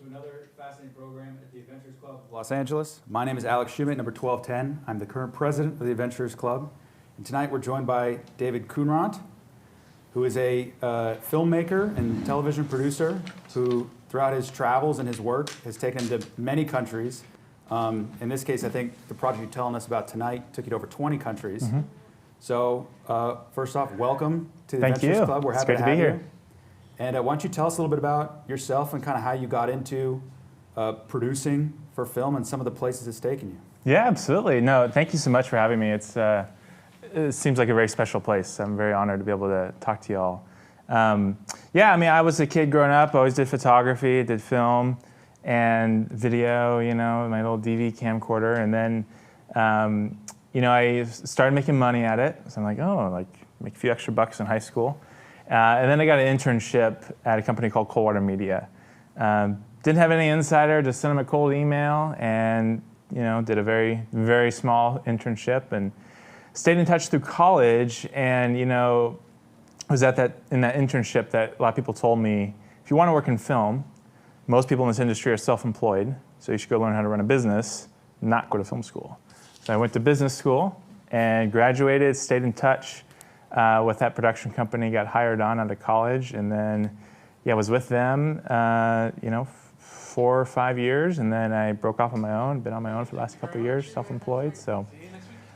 another fascinating program at the Adventurers Club of Los Angeles. My name is Alex Schumate, number 1210. I'm the current president of the Adventurers Club. And tonight we're joined by David Coonradt, who is a filmmaker and television producer who, throughout his travels and his work, has taken him to many countries. In this case, I think the project you're telling us about tonight took you to over 20 countries. Mm-hmm. So first off, welcome to the Adventurers Club. We're happy to have you. And why don't you tell us a little bit about yourself and kind of how you got into producing for film and some of the places it's taken you. Yeah, absolutely. No, thank you so much for having me. It seems like a very special place. I'm very honored to be able to talk to you all. Yeah, I mean, I was a kid growing up. I always did photography, did film and video, my little DV camcorder. And then, I started making money at it. So I'm like, make a few extra bucks in high school. And then I got an internship at a company called Coldwater Media. Didn't have any insider, just sent them a cold email and, did a very, very small internship and stayed in touch through college. And, it was in that internship that a lot of people told me, if you want to work in film, most people in this industry are self-employed, so you should go learn how to run a business, not go to film school. So I went to business school and graduated, stayed in touch with that production company, got hired on out of college, and then, was with them, 4 or 5 years, and then I broke off on my own, been on my own for the last couple of years, self-employed, so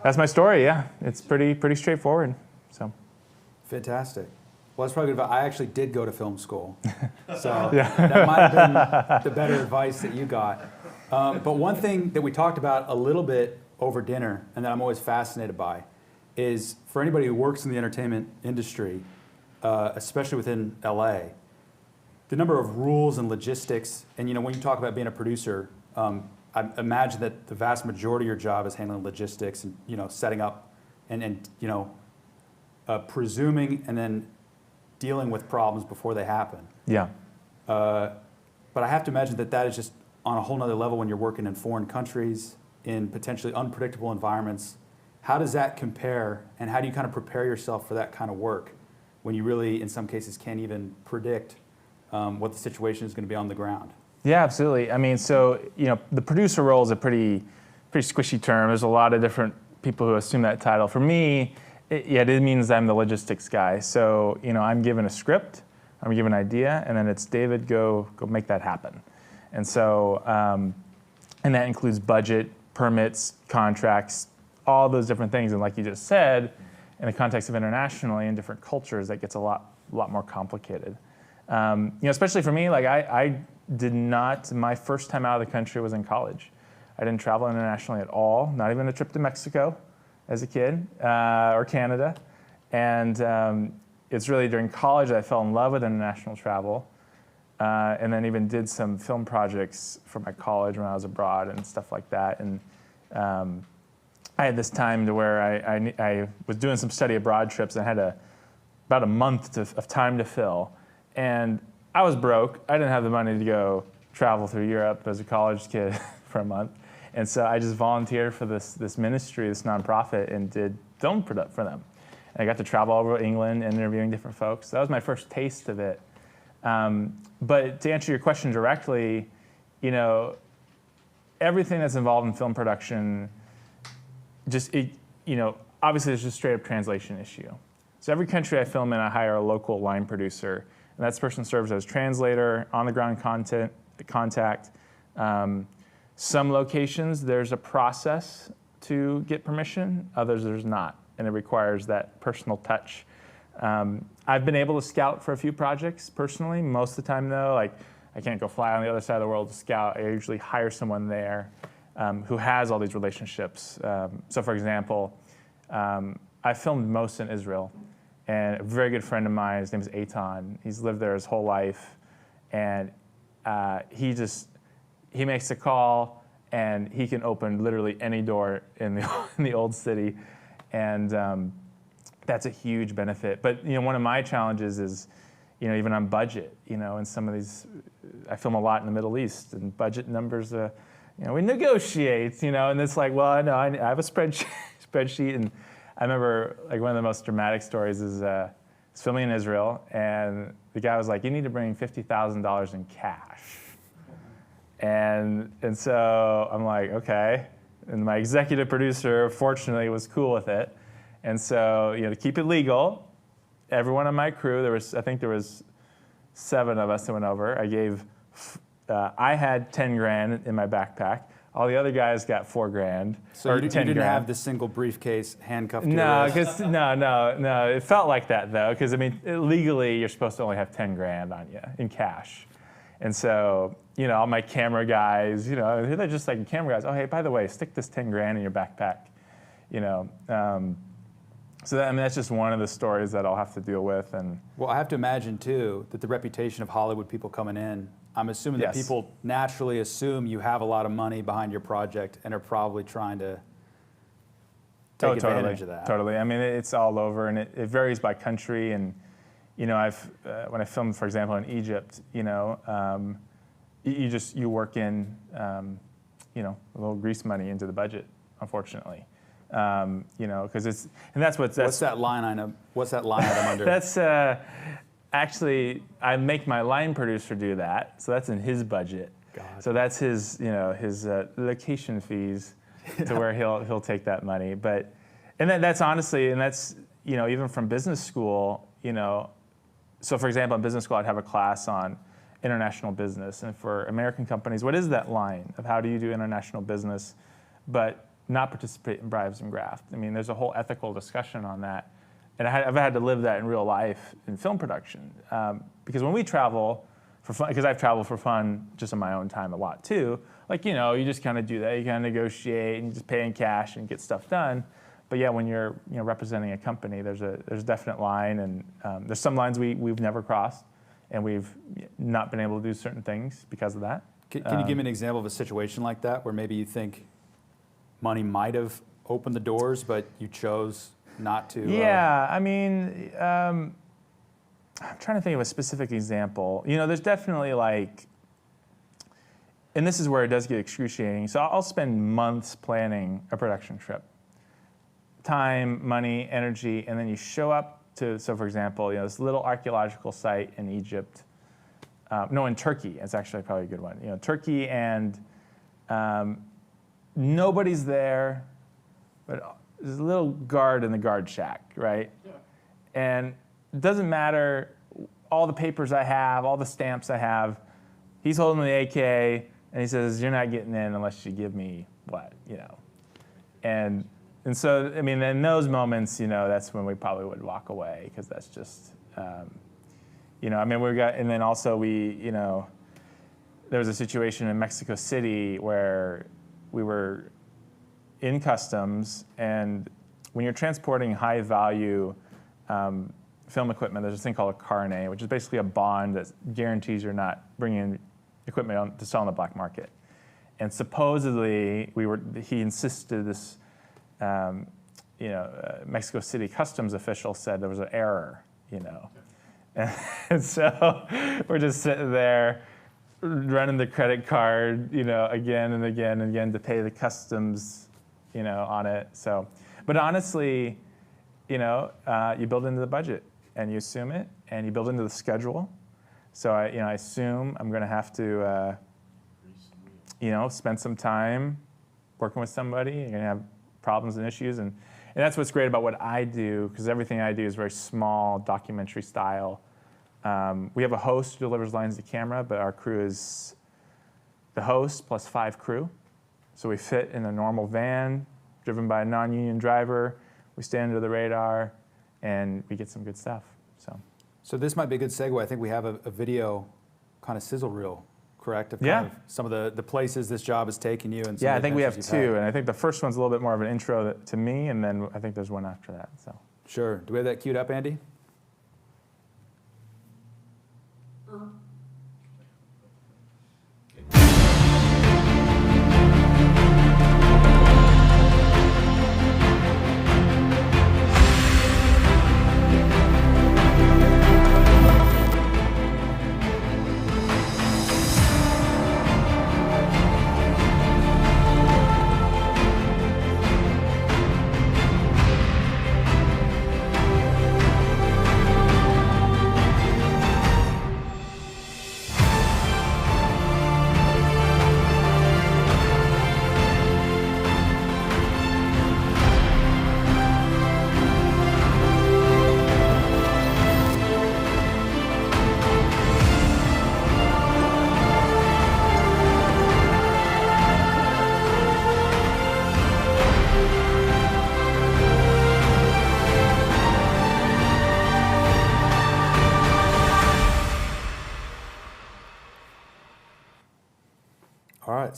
that's my story, yeah. It's pretty straightforward, so. Fantastic. Well, that's probably good advice. I actually did go to film school, so that might have been the better advice that you got. But one thing that we talked about a little bit over dinner, and that I'm always fascinated by, is for anybody who works in the entertainment industry, especially within LA, the number of rules and logistics, and when you talk about being a producer, I imagine that the vast majority of your job is handling logistics and setting up and presuming and then dealing with problems before they happen. Yeah. But I have to imagine that is just on a whole nother level when you're working in foreign countries, in potentially unpredictable environments. How does that compare, and how do you kind of prepare yourself for that kind of work when you really, in some cases, can't even predict what the situation is going to be on the ground? Yeah, absolutely. I mean, so, the producer role is a pretty squishy term. There's a lot of different people who assume that title. For me, it means I'm the logistics guy. So, I'm given a script, I'm given an idea, and then it's David, go make that happen. And so, and that includes budget, permits, contracts, all those different things. And like you just said, in the context of internationally and different cultures, that gets a lot more complicated. Especially for me, like I did not, my first time out of the country was in college. I didn't travel internationally at all, not even a trip to Mexico as a kid, or Canada. And it's really during college that I fell in love with international travel. And then even did some film projects for my college when I was abroad and stuff like that. And I had this time to where I was doing some study abroad trips and I had about a month of time to fill. And I was broke. I didn't have the money to go travel through Europe as a college kid for a month. And so I just volunteered for this ministry, this nonprofit, and did film for them. And I got to travel all over England and interviewing different folks. So that was my first taste of it. But to answer your question directly, everything that's involved in film production, obviously there's just straight up translation issue. So every country I film in, I hire a local line producer, and that person serves as translator, on the ground contact. Some locations, there's a process to get permission, others there's not, and it requires that personal touch. I've been able to scout for a few projects personally. Most of the time though, I can't go fly on the other side of the world to scout. I usually hire someone there who has all these relationships. So for example, I filmed most in Israel, and a very good friend of mine, his name is Eitan. He's lived there his whole life, and he makes a call, and he can open literally any door in the old city, and that's a huge benefit. But one of my challenges is, even on budget. In some of these, I film a lot in the Middle East, and budget numbers, we negotiate. And it's like, well, no, I have a spreadsheet, and I remember one of the most dramatic stories is filming in Israel, and the guy was like, "You need to bring $50,000 in cash." And so I'm like, okay. And my executive producer, fortunately, was cool with it. And so, to keep it legal, everyone on my crew, I think there was 7 of us that went over. I had 10 grand in my backpack. All the other guys got 4 grand. So you didn't have the single briefcase handcuffed to No, your wrist? no. It felt like that though, because legally you're supposed to only have 10 grand on you in cash. And so, all my camera guys, they're just like camera guys. Oh, hey, by the way, stick this 10 grand in your backpack. So that's just one of the stories that I'll have to deal with. And well, I have to imagine too that the reputation of Hollywood people coming in, I'm assuming that Yes. people naturally assume you have a lot of money behind your project and are probably trying to take advantage of that. Totally. It's all over, and it varies by country. And when I filmed, for example, in Egypt, you work in a little grease money into the budget, unfortunately. Because what's that line item? What's that line item under? That's actually, I make my line producer do that, so that's in his budget. God. So that's his location fees to where he'll take that money. But that's honestly, even from business school, So for example, in business school, I'd have a class on international business, and for American companies, what is that line of how do you do international business, but not participate in bribes and graft? There's a whole ethical discussion on that. And I've had to live that in real life in film production. Because when we travel for fun, because I've traveled for fun just in my own time a lot too, you just kind of do that. You kind of negotiate and you just pay in cash and get stuff done. But yeah, when you're representing a company, there's a definite line, and there's some lines we've never crossed, and we've not been able to do certain things because of that. Can you give me an example of a situation like that where maybe you think money might have opened the doors, but you chose not to? Yeah, I'm trying to think of a specific example. There's definitely and this is where it does get excruciating. So I'll spend months planning a production trip. Time, money, energy, and then you show up to, so for example, this little archeological site in Egypt. In Turkey, it's actually probably a good one. Turkey, and nobody's there, but there's a little guard in the guard shack, right? Yeah. And it doesn't matter all the papers I have, all the stamps I have. He's holding the AK, and he says, "You're not getting in unless you give me what, And so, in those moments, that's when we probably would walk away, because that's just, and then also there was a situation in Mexico City where we were in customs, and when you're transporting high value film equipment, there's this thing called a carnet, which is basically a bond that guarantees you're not bringing equipment to sell on the black market. And supposedly, he insisted this, Mexico City customs official said there was an error, And so we're just sitting there running the credit card, again and again and again to pay the customs, on it. So, but honestly, you build into the budget and you assume it, and you build into the schedule. So I assume I'm going to have to, spend some time working with somebody. You're going to have problems and issues, and that's what's great about what I do, because everything I do is very small, documentary style. We have a host who delivers lines to camera, but our crew is the host plus 5 crew. So we fit in a normal van, driven by a non-union driver. We stay under the radar, and we get some good stuff. So this might be a good segue. I think we have a video kind of sizzle reel, correct? Of yeah. Kind of some of the places this job has taken you. And some yeah, of I the think we have adventures 2, you've had. and I think the first one's a little bit more of an intro to me, and then I think there's one after that. So Sure. Do we have that queued up, Andy?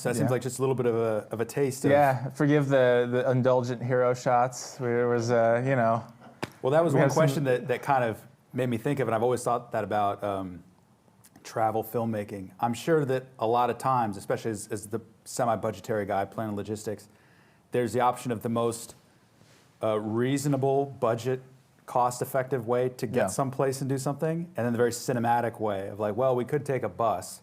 So that seems like just a little bit of a taste. Yeah, forgive the indulgent hero shots. There was, Well, that was one question that kind of made me think of, and I've always thought that about travel filmmaking. I'm sure that a lot of times, especially as the semi-budgetary guy planning logistics, there's the option of the most reasonable budget, cost-effective way to get someplace and do something, and then the very cinematic way of like, well, we could take a bus,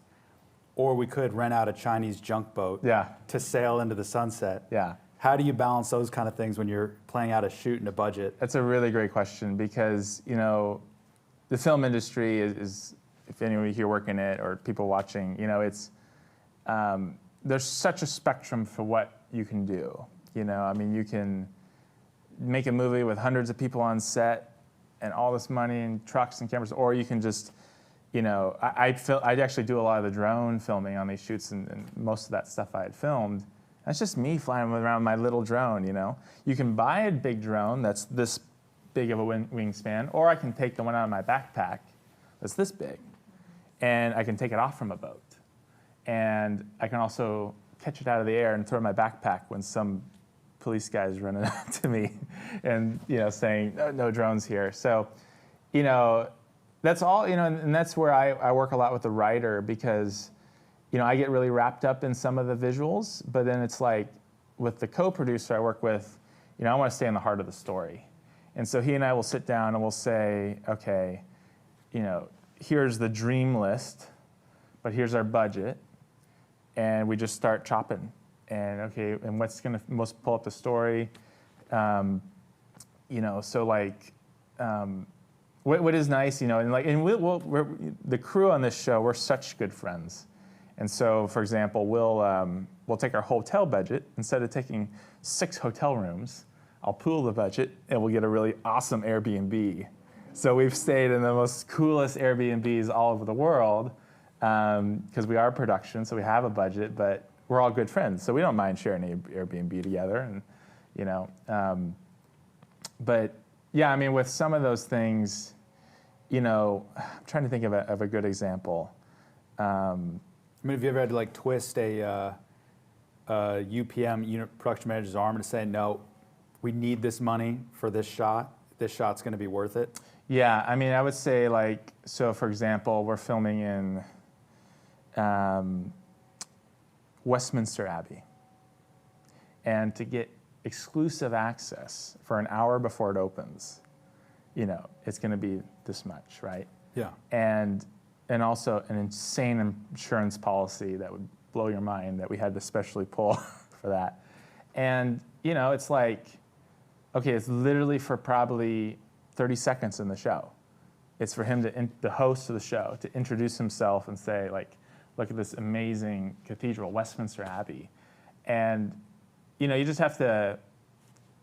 or we could rent out a Chinese junk boat to sail into the sunset. Yeah. How do you balance those kind of things when you're planning out a shoot and a budget? That's a really great question because, the film industry is if any of you work in it or people watching, it's there's such a spectrum for what you can do. You can make a movie with hundreds of people on set and all this money and trucks and cameras, or you can just, I actually do a lot of the drone filming on these shoots, and most of that stuff I had filmed. That's just me flying around my little drone, You can buy a big drone that's this big of a wingspan, or I can take the one out of my backpack that's this big, and I can take it off from a boat. And I can also catch it out of the air and throw it in my backpack when some police guy is running up to me and, saying, no drones here. So, that's all, and that's where I work a lot with the writer because, I get really wrapped up in some of the visuals, but then it's like with the co-producer I work with, I want to stay in the heart of the story. And so he and I will sit down and we'll say, okay, here's the dream list, but here's our budget. And we just start chopping. And okay, and what's going to most pull up the story? So like, what is nice, and we're the crew on this show, we're such good friends. And so, for example, we'll take our hotel budget. Instead of taking 6 hotel rooms, I'll pool the budget, and we'll get a really awesome Airbnb. So we've stayed in the most coolest Airbnbs all over the world because we are production, so we have a budget, but we're all good friends, so we don't mind sharing an Airbnb together. And but yeah, with some of those things, I'm trying to think of a good example. Have you ever had to like twist a UPM, unit production manager's arm and say, no, we need this money for this shot. This shot's going to be worth it? Yeah, I would say so for example, we're filming in Westminster Abbey. And to get exclusive access for an hour before it opens, it's going to be this much, right? Yeah. And also an insane insurance policy that would blow your mind that we had to specially pull for that. And, it's like, okay, it's literally for probably 30 seconds in the show. It's for him the host of the show, to introduce himself and say, look at this amazing cathedral, Westminster Abbey. And, you just have to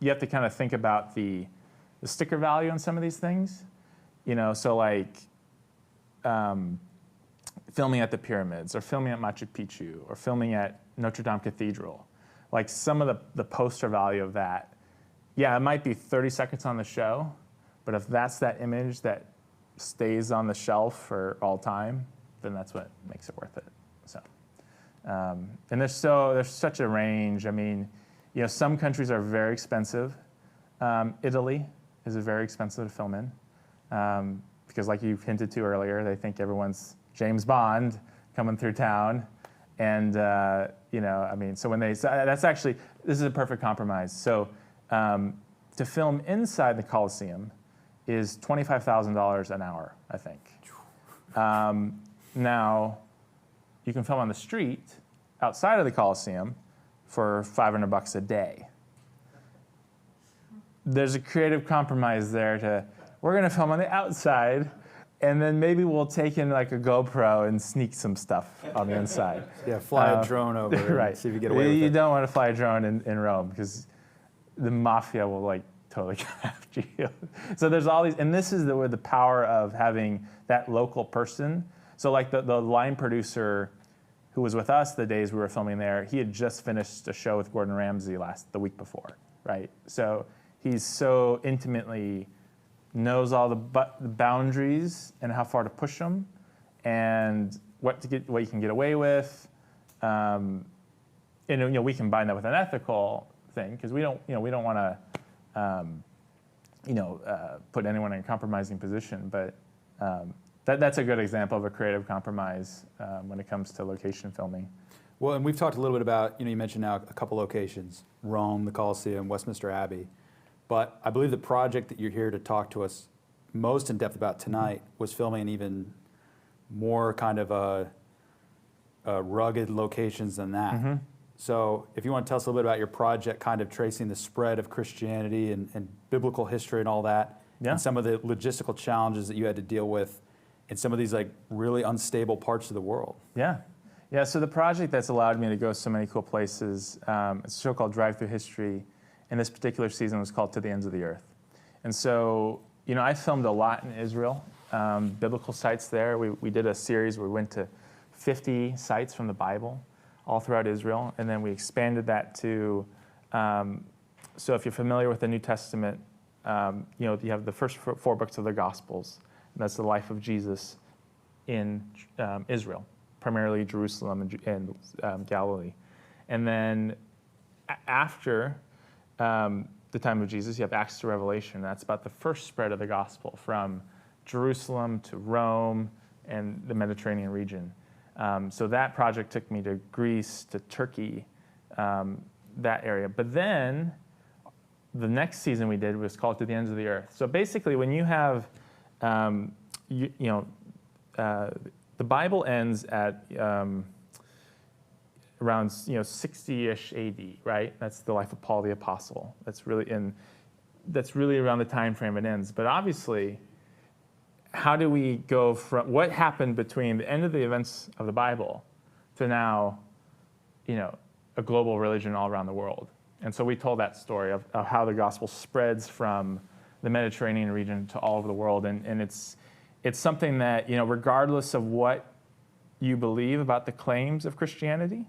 kind of think about the sticker value on some of these things. So filming at the pyramids, or filming at Machu Picchu, or filming at Notre Dame Cathedral. Some of the poster value of that, yeah, it might be 30 seconds on the show, but if that's that image that stays on the shelf for all time, then that's what makes it worth it. So, and there's such a range. Some countries are very expensive. Italy is very expensive to film in because, like you hinted to earlier, they think everyone's James Bond coming through town, and so when this is a perfect compromise. So to film inside the Colosseum is $25,000 an hour, I think. Now, you can film on the street outside of the Colosseum for $500 a day. There's a creative compromise there we're going to film on the outside, and then maybe we'll take in a GoPro and sneak some stuff on the inside. Yeah, fly a drone over right. and see if you get away with it. You don't want to fly a drone in Rome because the mafia will totally come after you. So there's all these, and this is where the power of having that local person. So the line producer who was with us the days we were filming there, he had just finished a show with Gordon Ramsay the week before, right? So he's so intimately knows all the boundaries and how far to push them, and what you can get away with. and we combine that with an ethical thing because we don't want to put anyone in a compromising position, but that's a good example of a creative compromise when it comes to location filming. Well, and we've talked a little bit about, you mentioned now a couple locations, Rome, the Colosseum, Westminster Abbey, but I believe the project that you're here to talk to us most in depth about tonight was filming an even more kind of rugged locations than that. Mm-hmm. So if you want to tell us a little bit about your project, kind of tracing the spread of Christianity and biblical history and all that, and some of the logistical challenges that you had to deal with in some of these like really unstable parts of the world. Yeah, so the project that's allowed me to go so many cool places, it's a show called Drive Through History, and this particular season was called To the Ends of the Earth. And so, I filmed a lot in Israel, biblical sites there. We did a series where we went to 50 sites from the Bible all throughout Israel, and then we expanded that to, so if you're familiar with the New Testament, you have the first four books of the Gospels, and that's the life of Jesus in Israel, primarily Jerusalem and Galilee. And then after the time of Jesus, you have Acts to Revelation. That's about the first spread of the gospel from Jerusalem to Rome and the Mediterranean region. So that project took me to Greece, to Turkey, that area. But then the next season we did was called To the Ends of the Earth. So basically when you have, the Bible ends at around 60-ish AD, right? That's the life of Paul the Apostle. That's really around the time frame it ends. But obviously, how do we go from what happened between the end of the events of the Bible to now, a global religion all around the world? And so we told that story of how the gospel spreads from the Mediterranean region to all over the world, and it's something that, regardless of what you believe about the claims of Christianity,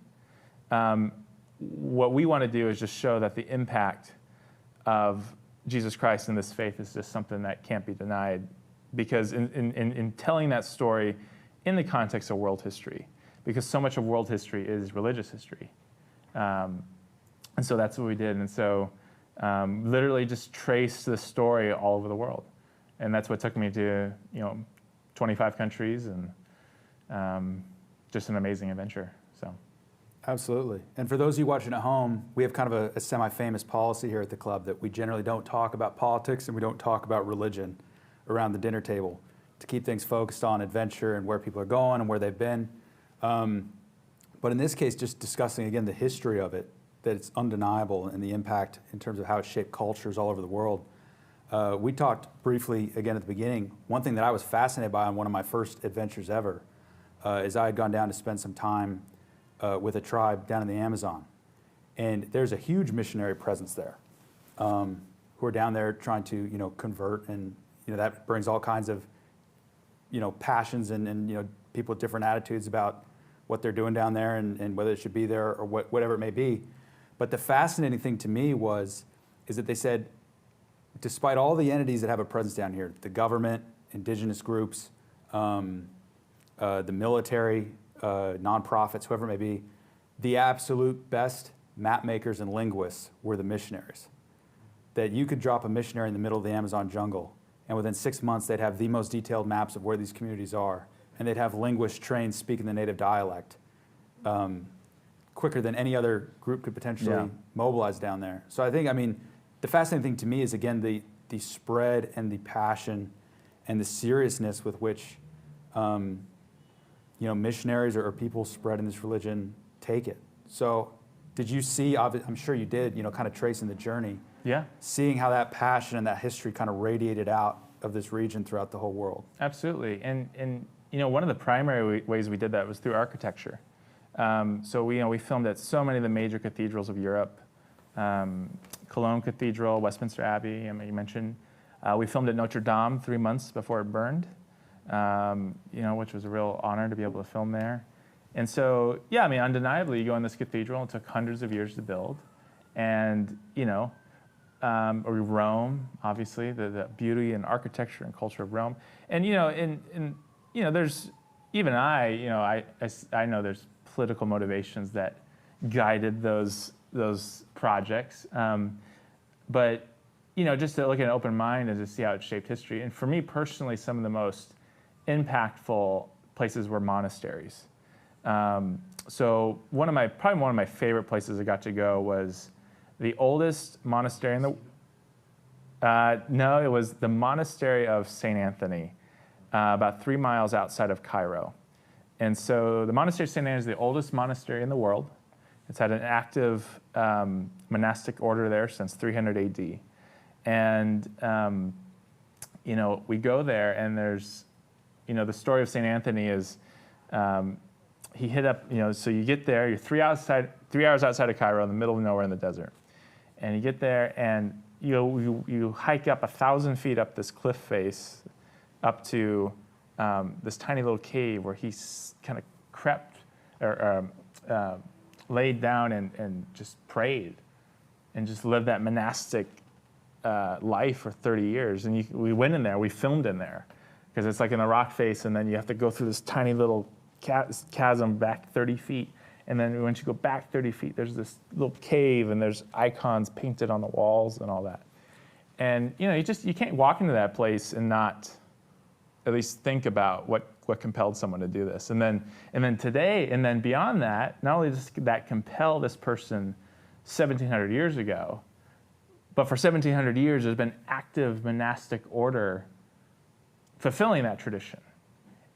what we want to do is just show that the impact of Jesus Christ in this faith is just something that can't be denied, because in telling that story in the context of world history, because so much of world history is religious history. And so that's what we did. And so literally just traced the story all over the world. And that's what took me to, 25 countries, and just an amazing adventure. So, absolutely. And for those of you watching at home, we have kind of a semi-famous policy here at the club that we generally don't talk about politics and we don't talk about religion around the dinner table, to keep things focused on adventure and where people are going and where they've been. But in this case, just discussing again the history of it, that it's undeniable, and the impact in terms of how it shaped cultures all over the world. We talked briefly again at the beginning. One thing that I was fascinated by on one of my first adventures ever is I had gone down to spend some time with a tribe down in the Amazon. And there's a huge missionary presence there who are down there trying to convert, and that brings all kinds of passions and people with different attitudes about what they're doing down there and whether it should be there or whatever it may be. But the fascinating thing to me is that they said, despite all the entities that have a presence down here, the government, indigenous groups, the military, nonprofits, whoever it may be, the absolute best map makers and linguists were the missionaries. That you could drop a missionary in the middle of the Amazon jungle, and within 6 months they'd have the most detailed maps of where these communities are, and they'd have linguists trained speaking the native dialect quicker than any other group could potentially mobilize down there. So I think, the fascinating thing to me is, again, the spread and the passion and the seriousness with which missionaries or people spreading this religion take it. So did you see, I'm sure you did, kind of tracing the journey, seeing how that passion and that history kind of radiated out of this region throughout the whole world? Absolutely. And one of the primary ways we did that was through architecture. So we filmed at so many of the major cathedrals of Europe, Cologne Cathedral, Westminster Abbey, you mentioned. We filmed at Notre Dame 3 months before it burned, which was a real honor to be able to film there. And so, undeniably, you go in this cathedral, it took hundreds of years to build. And, or Rome, obviously, the beauty and architecture and culture of Rome. And, there's, even I know there's political motivations that, guided those projects. But just to look at an open mind and to see how it shaped history. And for me personally, some of the most impactful places were monasteries. So probably one of my favorite places I got to go was the oldest monastery in the. No, it was the Monastery of St. Anthony, about 3 miles outside of Cairo. And so the Monastery of St. Anthony is the oldest monastery in the world. It's had an active monastic order there since 300 AD. And, we go there, and there's, the story of St. Anthony is he hit up, so you get there, you're 3 hours outside of Cairo in the middle of nowhere in the desert. And you get there, and you hike up 1,000 feet up this cliff face up to this tiny little cave where he kind of crept or laid down and just prayed and just lived that monastic life for 30 years. And we went in there, we filmed in there because it's like in a rock face, and then you have to go through this tiny little chasm back 30 feet. And then once you go back 30 feet, there's this little cave, and there's icons painted on the walls and all that. And you can't walk into that place and not at least think about what compelled someone to do this. And then today, and then beyond that, not only does that compel this person 1,700 years ago, but for 1,700 years, there's been active monastic order fulfilling that tradition.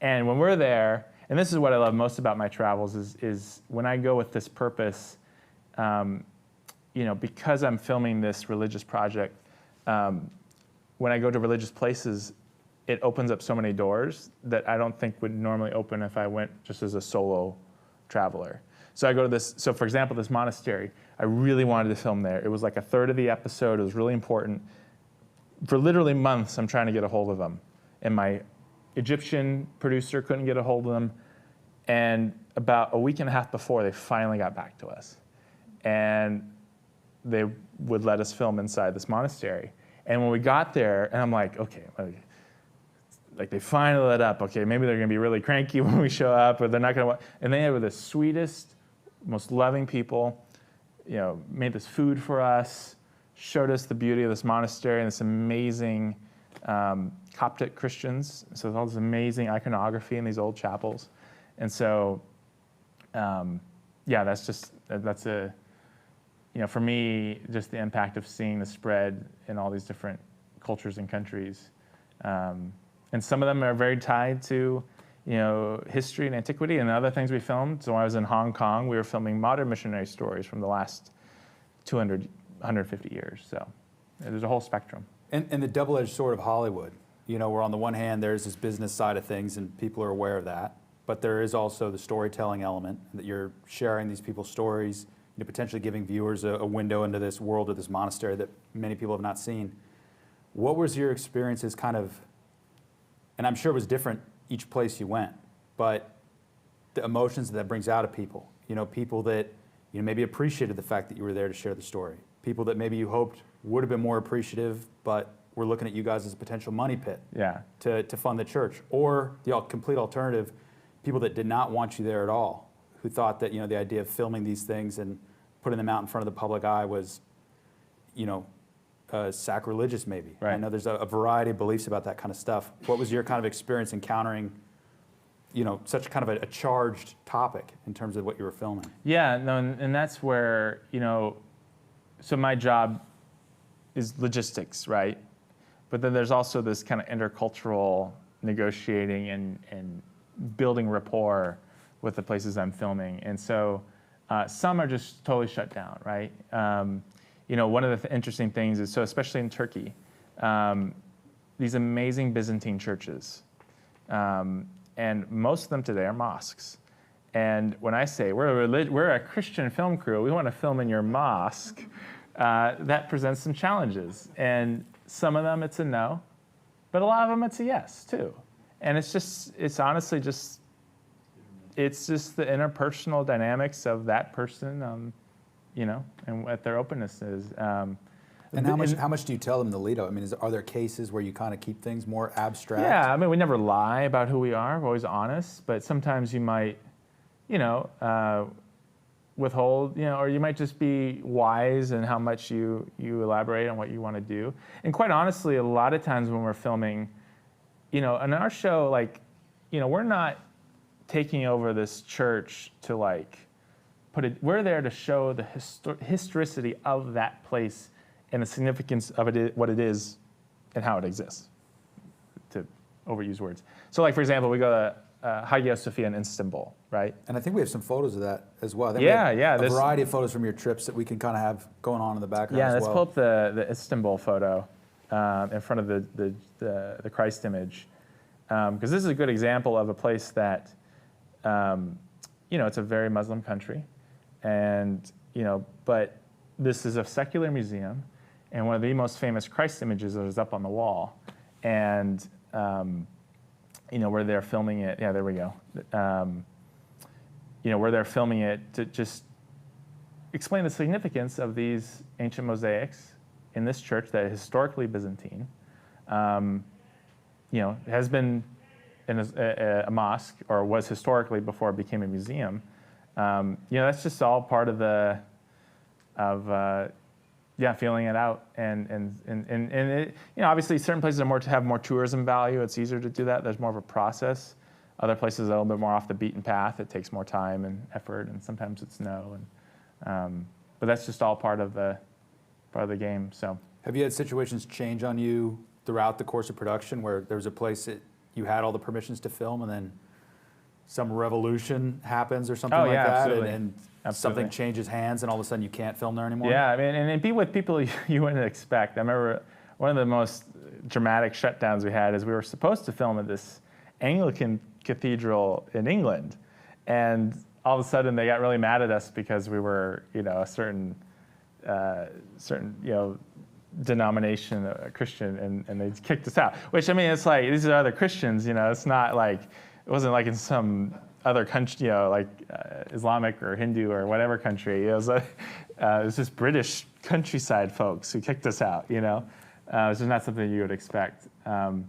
And when we're there, and this is what I love most about my travels, is when I go with this purpose, because I'm filming this religious project, when I go to religious places, it opens up so many doors that I don't think would normally open if I went just as a solo traveler. So I go to this, so for example, this monastery, I really wanted to film there. It was like a third of the episode. It was really important. For literally months, I'm trying to get a hold of them. And my Egyptian producer couldn't get a hold of them. And about a week and a half before, they finally got back to us. And they would let us film inside this monastery. And when we got there, and I'm like, okay, like they finally let up. Okay, maybe they're going to be really cranky when we show up, or they're not going to. And they were the sweetest, most loving people. Made this food for us, showed us the beauty of this monastery and this amazing Coptic Christians. So there's all this amazing iconography in these old chapels. And so, that's for me, just the impact of seeing the spread in all these different cultures and countries. And some of them are very tied to, history and antiquity and other things we filmed. So when I was in Hong Kong, we were filming modern missionary stories from the last 150 years. So there's a whole spectrum. And the double-edged sword of Hollywood, where on the one hand, there's this business side of things, and people are aware of that. But there is also the storytelling element, that you're sharing these people's stories, potentially giving viewers a window into this world of this monastery that many people have not seen. What was your experiences and I'm sure it was different each place you went, but the emotions that brings out of people, people that maybe appreciated the fact that you were there to share the story, people that maybe you hoped would have been more appreciative, but were looking at you guys as a potential money pit to fund the church, or the complete alternative, people that did not want you there at all, who thought that the idea of filming these things and putting them out in front of the public eye was sacrilegious maybe. Right. I know there's a variety of beliefs about that kind of stuff. What was your kind of experience encountering such kind of a charged topic in terms of what you were filming? Yeah, no, and that's where, so my job is logistics, right? But then there's also this kind of intercultural negotiating and building rapport with the places I'm filming. And so some are just totally shut down, right? One of the interesting things is, so especially in Turkey, these amazing Byzantine churches, and most of them today are mosques. And when I say we're a Christian film crew, we want to film in your mosque, that presents some challenges. And some of them it's a no, but a lot of them it's a yes too. And it's honestly just the interpersonal dynamics of that person, and what their openness is. And how much do you tell them the lead up? I mean, are there cases where you kind of keep things more abstract? Yeah, I mean, we never lie about who we are. We're always honest, but sometimes you might, withhold, or you might just be wise in how much you elaborate on what you want to do. And quite honestly, a lot of times when we're filming, in our show, we're not taking over this church to put it. We're there to show the historicity of that place and the significance of it, what it is, and how it exists. To overuse words. So, for example, we go to Hagia Sophia in Istanbul, right? And I think we have some photos of that as well. I think we have a variety of photos from your trips that we can kind of have going on in the background as well. Yeah, let's pull up the Istanbul photo in front of the Christ image. Because this is a good example of a place that, it's a very Muslim country. And, but this is a secular museum. And one of the most famous Christ images is up on the wall. And, where they're filming it. Yeah, there we go. Where they're filming it to just explain the significance of these ancient mosaics in this church that is historically Byzantine. Has been in a mosque, or was historically before it became a museum. That's just all part of feeling it out, and it, obviously certain places have more tourism value. It's easier to do that. There's more of a process. Other places are a little bit more off the beaten path. It takes more time and effort, and sometimes it's no. But that's just all part of the game. So, have you had situations change on you throughout the course of production where there was a place that you had all the permissions to film, and then some revolution happens or something that, absolutely. and something changes hands, and all of a sudden you can't film there anymore? Yeah, I mean, and be with people you wouldn't expect. I remember one of the most dramatic shutdowns we had is we were supposed to film at this Anglican cathedral in England, and all of a sudden they got really mad at us because we were, a certain denomination, Christian, and they kicked us out. Which, I mean, it's like, these are other Christians, it's not like, it wasn't like in some other country, Islamic or Hindu or whatever country. It was just British countryside folks who kicked us out, It's just not something you would expect. And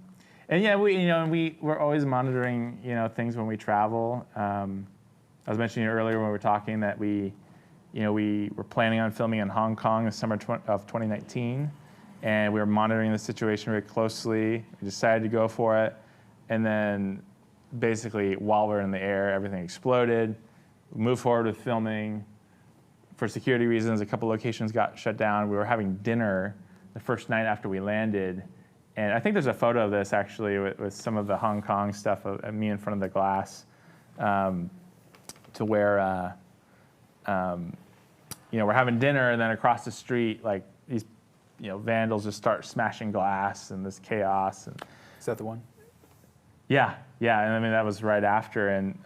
yeah, we're always monitoring, things when we travel. I was mentioning earlier when we were talking that we were planning on filming in Hong Kong in the summer of 2019, and we were monitoring the situation very closely. We decided to go for it, and then basically while we were in the air, everything exploded. We moved forward with filming. For security reasons, a couple locations got shut down. We were having dinner the first night after we landed, and I think there's a photo of this actually with some of the Hong Kong stuff of me in front of the glass, to where we're having dinner, and then across the street, these vandals just start smashing glass, and this chaos. And is that the one? Yeah, and I mean that was right after, and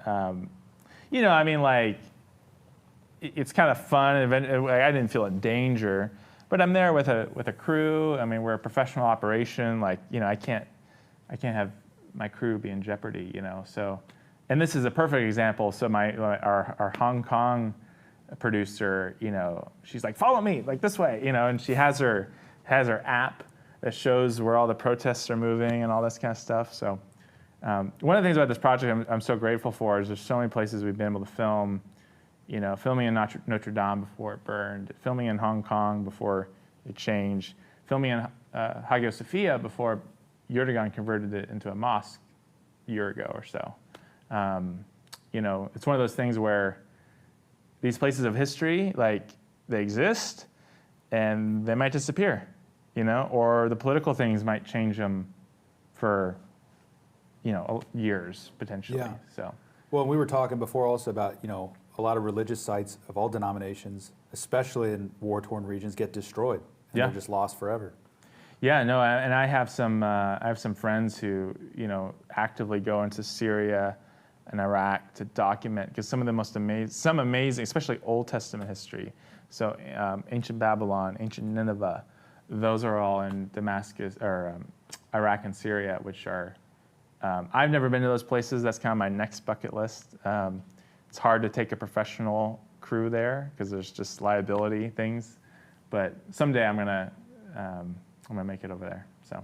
it's kind of fun. I didn't feel in danger, but I'm there with a crew. I mean, we're a professional operation. I can't have my crew be in jeopardy. So, and this is a perfect example. So our Hong Kong producer, she's like, follow me, this way, and she has her app that shows where all the protests are moving and all this kind of stuff. So one of the things about this project I'm so grateful for is there's so many places we've been able to film, filming in Notre Dame before it burned, filming in Hong Kong before it changed, filming in Hagia Sophia before Erdogan converted it into a mosque a year ago or so. It's one of those things where these places of history, they exist, and they might disappear, or the political things might change them for, years potentially. Yeah. So. Well, we were talking before also about, a lot of religious sites of all denominations, especially in war-torn regions, get destroyed, and they're just lost forever. Yeah, no, and I have some friends who, actively go into Syria and Iraq to document, because some of the most amazing, especially Old Testament history, so ancient Babylon, ancient Nineveh, those are all in Damascus or Iraq and Syria, which are, I've never been to those places. That's kind of my next bucket list. It's hard to take a professional crew there because there's just liability things, but someday I'm gonna make it over there. So.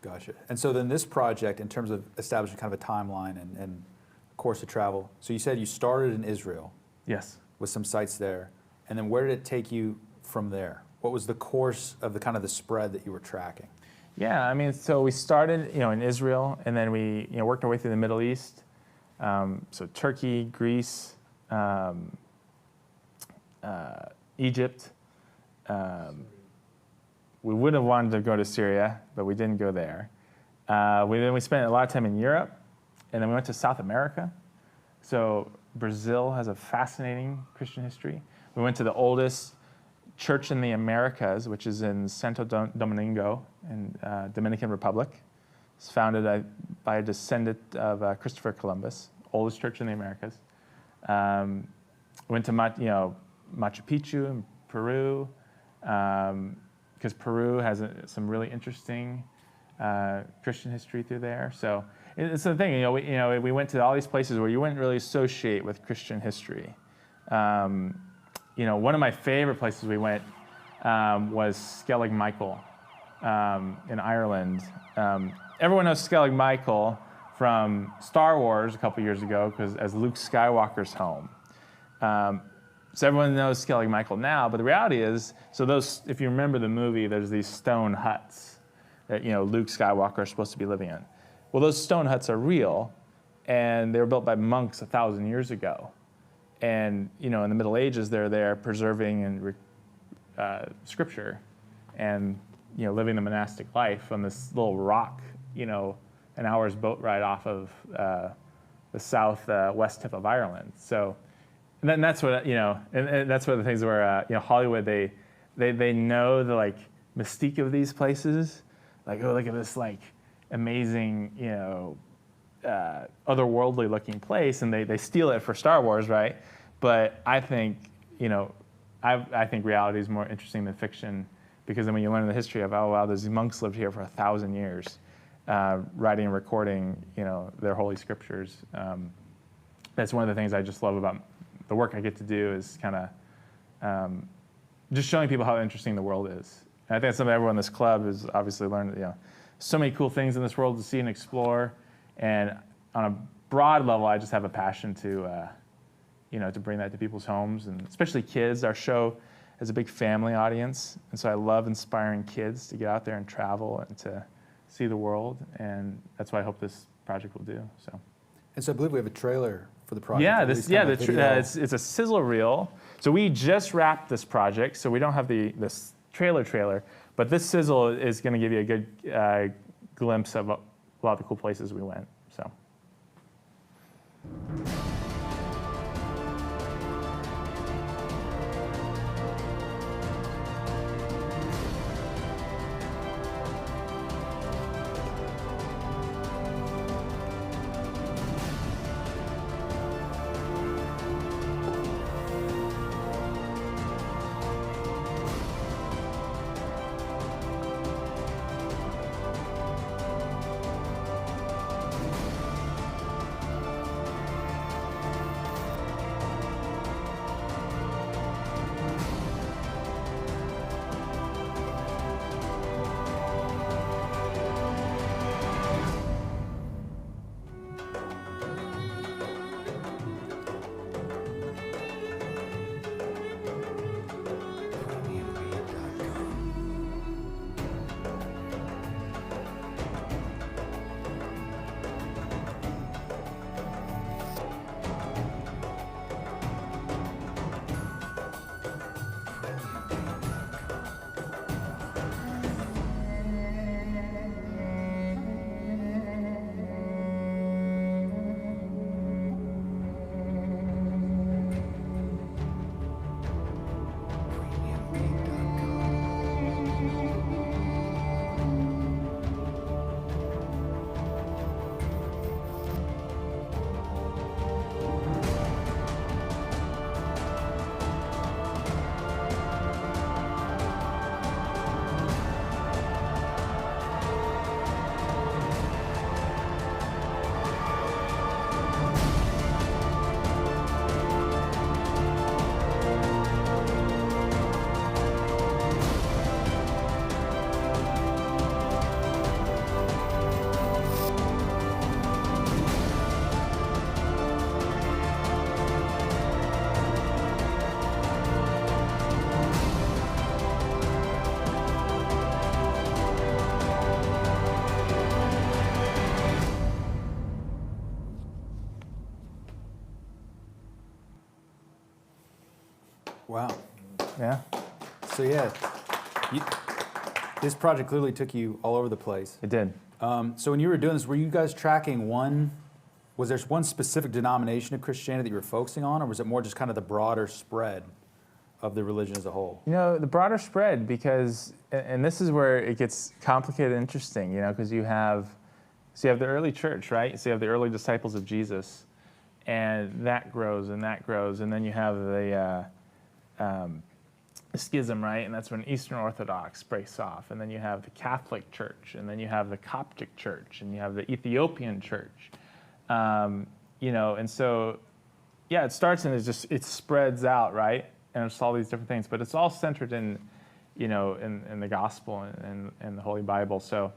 Gotcha. And so then this project, in terms of establishing kind of a timeline and course of travel, so you said you started in Israel. Yes. with some sites there. And then where did it take you from there? What was the course of the kind of the spread that you were tracking? Yeah, I mean, so we started, in Israel, and then we, worked our way through the Middle East. So Turkey, Greece, Egypt. We would have wanted to go to Syria, but we didn't go there. Then we spent a lot of time in Europe, and then we went to South America. So Brazil has a fascinating Christian history. We went to the oldest church in the Americas, which is in Santo Domingo in Dominican Republic. It's founded by a descendant of Christopher Columbus, oldest church in the Americas. Went to Machu Picchu in Peru, because Peru has some really interesting Christian history through there. So it's the thing, we went to all these places where you wouldn't really associate with Christian history. One of my favorite places we went was Skellig Michael in Ireland. Everyone knows Skellig Michael from Star Wars a couple years ago as Luke Skywalker's home. So everyone knows Skellig Michael now, but the reality is, if you remember the movie, there's these stone huts that Luke Skywalker is supposed to be living in. Well, those stone huts are real, and they were built by monks 1,000 years ago. And in the Middle Ages, they're there preserving scripture, and living the monastic life on this little rock, an hour's boat ride off of the south-west tip of Ireland. So, and that's what and that's one of the things where Hollywood they know the mystique of these places, look at this amazing otherworldly looking place, and they steal it for Star Wars, right? But I think I think reality is more interesting than fiction, because then when you learn the history of these monks lived here for 1,000 years, writing and recording their holy scriptures. That's one of the things I just love about the work I get to do, is kind of just showing people how interesting the world is. And I think that's something everyone in this club has obviously learned. So many cool things in this world to see and explore. And on a broad level, I just have a passion to bring that to people's homes, and especially kids. Our show has a big family audience, and so I love inspiring kids to get out there and travel and to see the world, and that's what I hope this project will do. So. And so I believe we have a trailer for the project. Yeah, it's a sizzle reel. So we just wrapped this project, so we don't have this trailer, but this sizzle is going to give you a good glimpse of a lot of the cool places we went. So. Wow. Yeah. So yeah, you, this project clearly took you all over the place. It did. So when you were doing this, were you guys tracking was there one specific denomination of Christianity that you were focusing on, or was it more just kind of the broader spread of the religion as a whole? The broader spread, because, and this is where it gets complicated and interesting, because you have the early church, right? So you have the early disciples of Jesus, and that grows, and then you have the schism, right? And that's when Eastern Orthodox breaks off, and then you have the Catholic Church, and then you have the Coptic Church, and you have the Ethiopian Church, and so, yeah, it starts and it spreads out, right? And it's all these different things, but it's all centered in the gospel and the Holy Bible. So,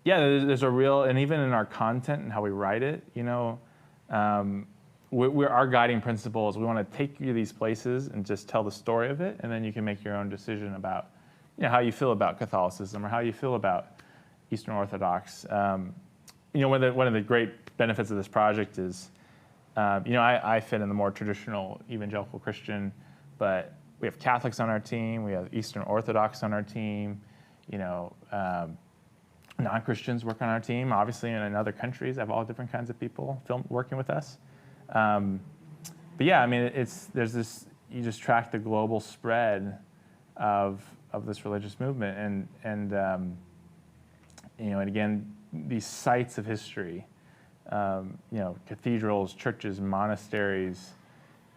there's a real, and even in our content and how we write it, our guiding principle is we want to take you to these places and just tell the story of it, and then you can make your own decision about, how you feel about Catholicism or how you feel about Eastern Orthodox. One of the great benefits of this project is, I fit in the more traditional evangelical Christian, but we have Catholics on our team, we have Eastern Orthodox on our team, non-Christians work on our team. Obviously, in other countries, I have all different kinds of people working with us. But yeah, I mean, there's this. You just track the global spread of this religious movement, and again, these sites of history, cathedrals, churches, monasteries,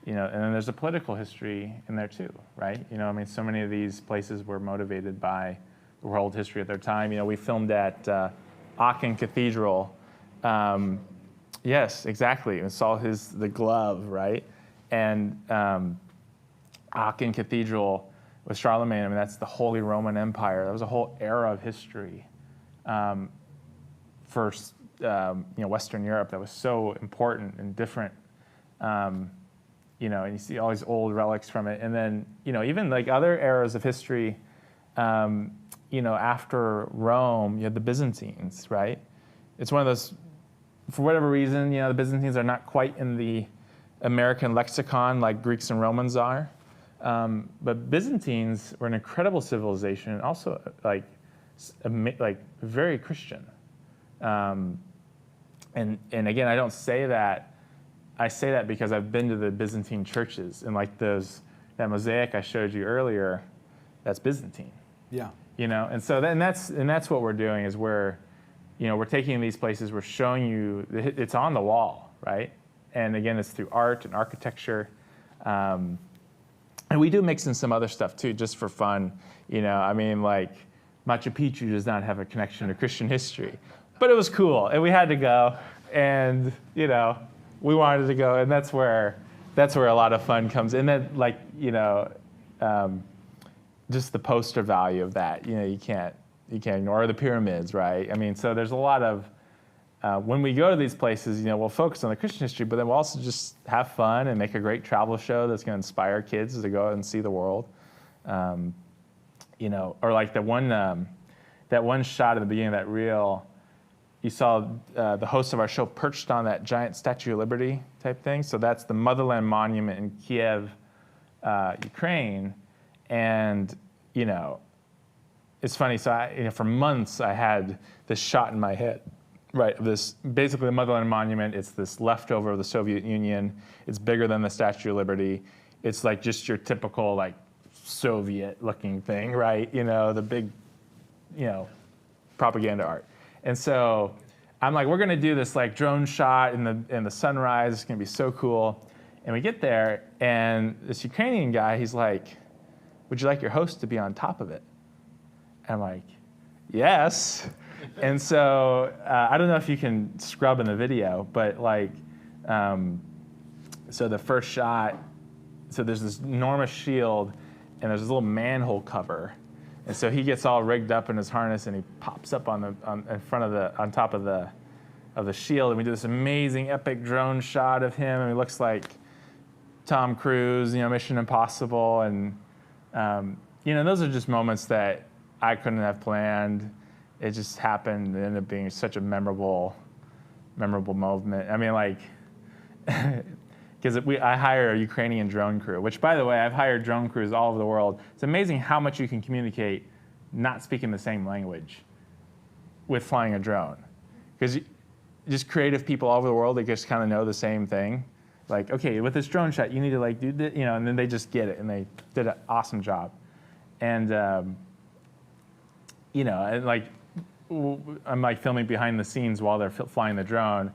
and then there's a political history in there too, right? So many of these places were motivated by the world history of their time. We filmed at Aachen Cathedral. Yes, exactly. And saw the glove, right? And Aachen Cathedral with Charlemagne. That's the Holy Roman Empire. That was a whole era of history for Western Europe that was so important and different. And you see all these old relics from it. And then even like other eras of history. After Rome, you had the Byzantines, right? It's one of those, for whatever reason, the Byzantines are not quite in the American lexicon like Greeks and Romans are. But Byzantines were an incredible civilization, and also like very Christian. And again, I don't say that. I say that because I've been to the Byzantine churches, and like that mosaic I showed you earlier, that's Byzantine. Yeah. And so that's what we're doing is we're taking these places, we're showing you it's on the wall, right? And again, it's through art and architecture, and we do mix in some other stuff too, just for fun. Like Machu Picchu does not have a connection to Christian history, but it was cool, and we had to go, and we wanted to go, and that's where a lot of fun comes in. And then just the poster value of that, you can't ignore the pyramids, right? So there's a lot of, when we go to these places, we'll focus on the Christian history, but then we'll also just have fun and make a great travel show that's going to inspire kids to go out and see the world. Or like that one shot at the beginning of that reel, you saw the host of our show perched on that giant Statue of Liberty type thing. So that's the Motherland Monument in Kiev, Ukraine. And, it's funny. So for months I had this shot in my head, right? Of this, basically the Motherland Monument. It's this leftover of the Soviet Union. It's bigger than the Statue of Liberty. It's like just your typical like Soviet looking thing, right? The big, propaganda art. And so I'm like, we're going to do this like drone shot in the sunrise. It's going to be so cool. And we get there, and this Ukrainian guy, he's like, would you like your host to be on top of it? And I'm like, yes. And so I don't know if you can scrub in the video, but so the first shot, so there's this enormous shield, and there's this little manhole cover. And so he gets all rigged up in his harness, and he pops up on top of the shield, and we do this amazing epic drone shot of him, and he looks like Tom Cruise, Mission Impossible, and those are just moments that I couldn't have planned. It just happened. It ended up being such a memorable moment. because I hire a Ukrainian drone crew, which, by the way, I've hired drone crews all over the world. It's amazing how much you can communicate not speaking the same language with flying a drone. Because just creative people all over the world, they just kind of know the same thing. Like, okay, with this drone shot, you need to like do this, and then they just get it, and they did an awesome job. And, and like, I'm like filming behind the scenes while they're flying the drone.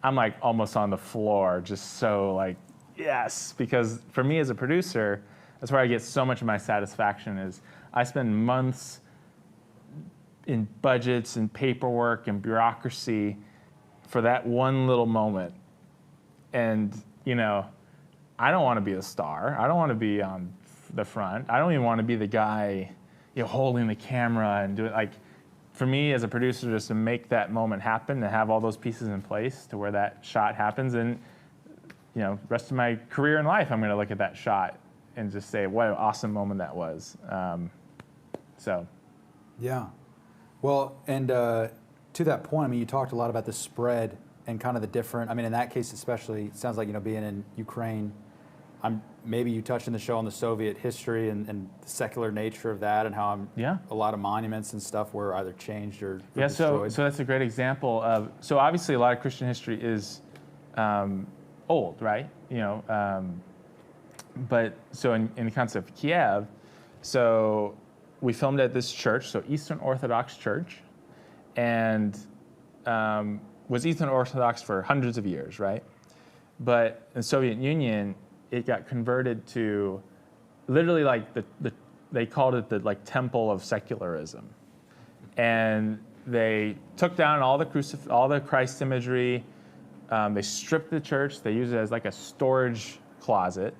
I'm like almost on the floor, just so like, yes, because for me as a producer, that's where I get so much of my satisfaction is I spend months in budgets and paperwork and bureaucracy for that one little moment. And, I don't want to be a star. I don't want to be on the front. I don't even want to be the guy, holding the camera and doing like, for me as a producer, just to make that moment happen, to have all those pieces in place to where that shot happens, and rest of my career in life, I'm going to look at that shot and just say, what an awesome moment that was. Yeah. Well, and to that point, I mean, you talked a lot about the spread and kind of the different, I mean, in that case especially, it sounds like, being in Ukraine, maybe you touched in the show on the Soviet history and the secular nature of that, and how a lot of monuments and stuff were either changed or destroyed. So that's a great example of, so obviously a lot of Christian history is old, right? But so in the concept of Kiev, so we filmed at this church, so Eastern Orthodox Church, and was Eastern Orthodox for hundreds of years, right? But in the Soviet Union, it got converted to literally like they called it the like temple of secularism. And they took down all the Christ imagery. They stripped the church. They used it as like a storage closet,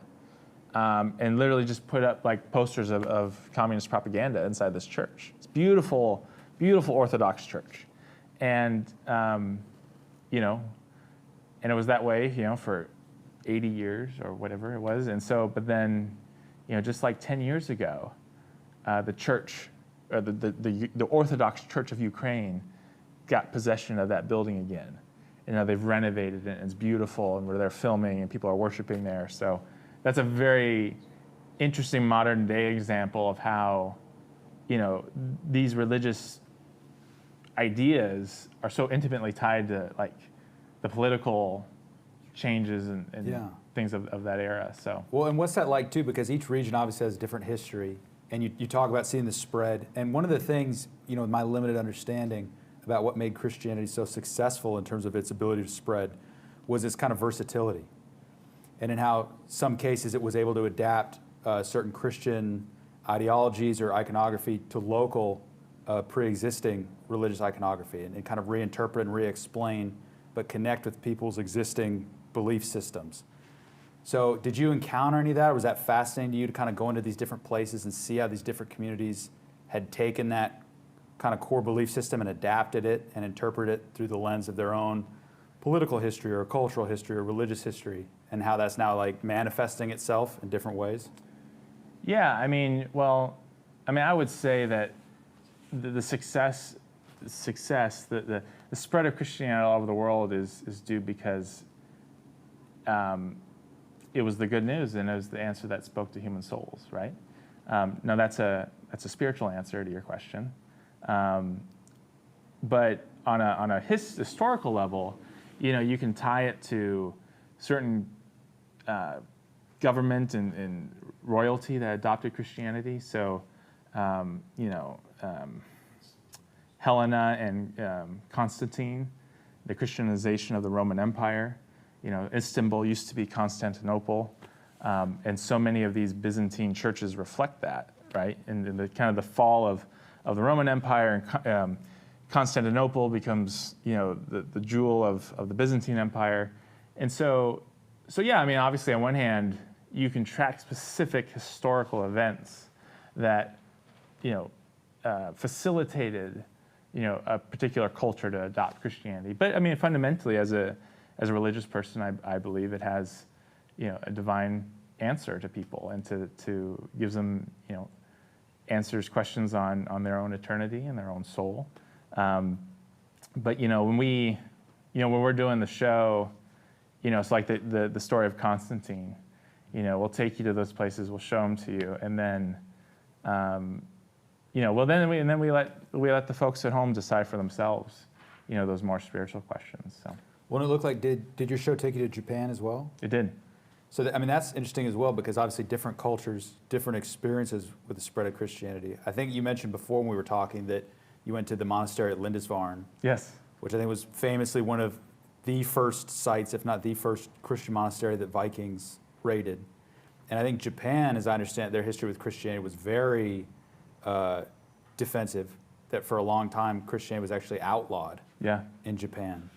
and literally just put up like posters of communist propaganda inside this church. It's beautiful, beautiful Orthodox church. And, and it was that way, for 80 years or whatever it was. And so, but then, just like 10 years ago, the church, or the Orthodox Church of Ukraine got possession of that building again. They've renovated it, and it's beautiful, and we're there filming, and people are worshiping there. So that's a very interesting modern day example of how, these religious ideas are so intimately tied to like the political changes and things of that era. So well, and what's that like too? Because each region obviously has a different history, and you talk about seeing the spread. And one of the things, with my limited understanding about what made Christianity so successful in terms of its ability to spread was its kind of versatility, and in how some cases it was able to adapt certain Christian ideologies or iconography to local pre-existing religious iconography, and kind of reinterpret and re-explain, but connect with people's existing belief systems. So did you encounter any of that? Or was that fascinating to you to kind of go into these different places and see how these different communities had taken that kind of core belief system and adapted it and interpreted it through the lens of their own political history or cultural history or religious history, and how that's now like manifesting itself in different ways? Yeah, I would say that the success, the spread of Christianity all over the world is due because it was the good news, and it was the answer that spoke to human souls, right? Now that's a spiritual answer to your question, but on a historical level, you can tie it to certain government and royalty that adopted Christianity. So, Helena and Constantine, the Christianization of the Roman Empire. Istanbul used to be Constantinople, and so many of these Byzantine churches reflect that, right? And the kind of the fall of the Roman Empire, and Constantinople becomes, the jewel of the Byzantine Empire. And so yeah, obviously on one hand, you can track specific historical events that, facilitated, a particular culture to adopt Christianity. But fundamentally, as a religious person, I believe it has, a divine answer to people, and to gives them, answers questions on their own eternity and their own soul. But when we're doing the show, it's like the story of Constantine. We'll take you to those places, we'll show them to you, and then, then we let the folks at home decide for themselves, those more spiritual questions. So. Well, it looked like, did your show take you to Japan as well? It did. So, that's interesting as well, because obviously different cultures, different experiences with the spread of Christianity. I think you mentioned before when we were talking that you went to the monastery at Lindisfarne. Yes. Which I think was famously one of the first sites, if not the first Christian monastery that Vikings raided. And I think Japan, as I understand it, their history with Christianity was very defensive, that for a long time Christianity was actually outlawed in Japan.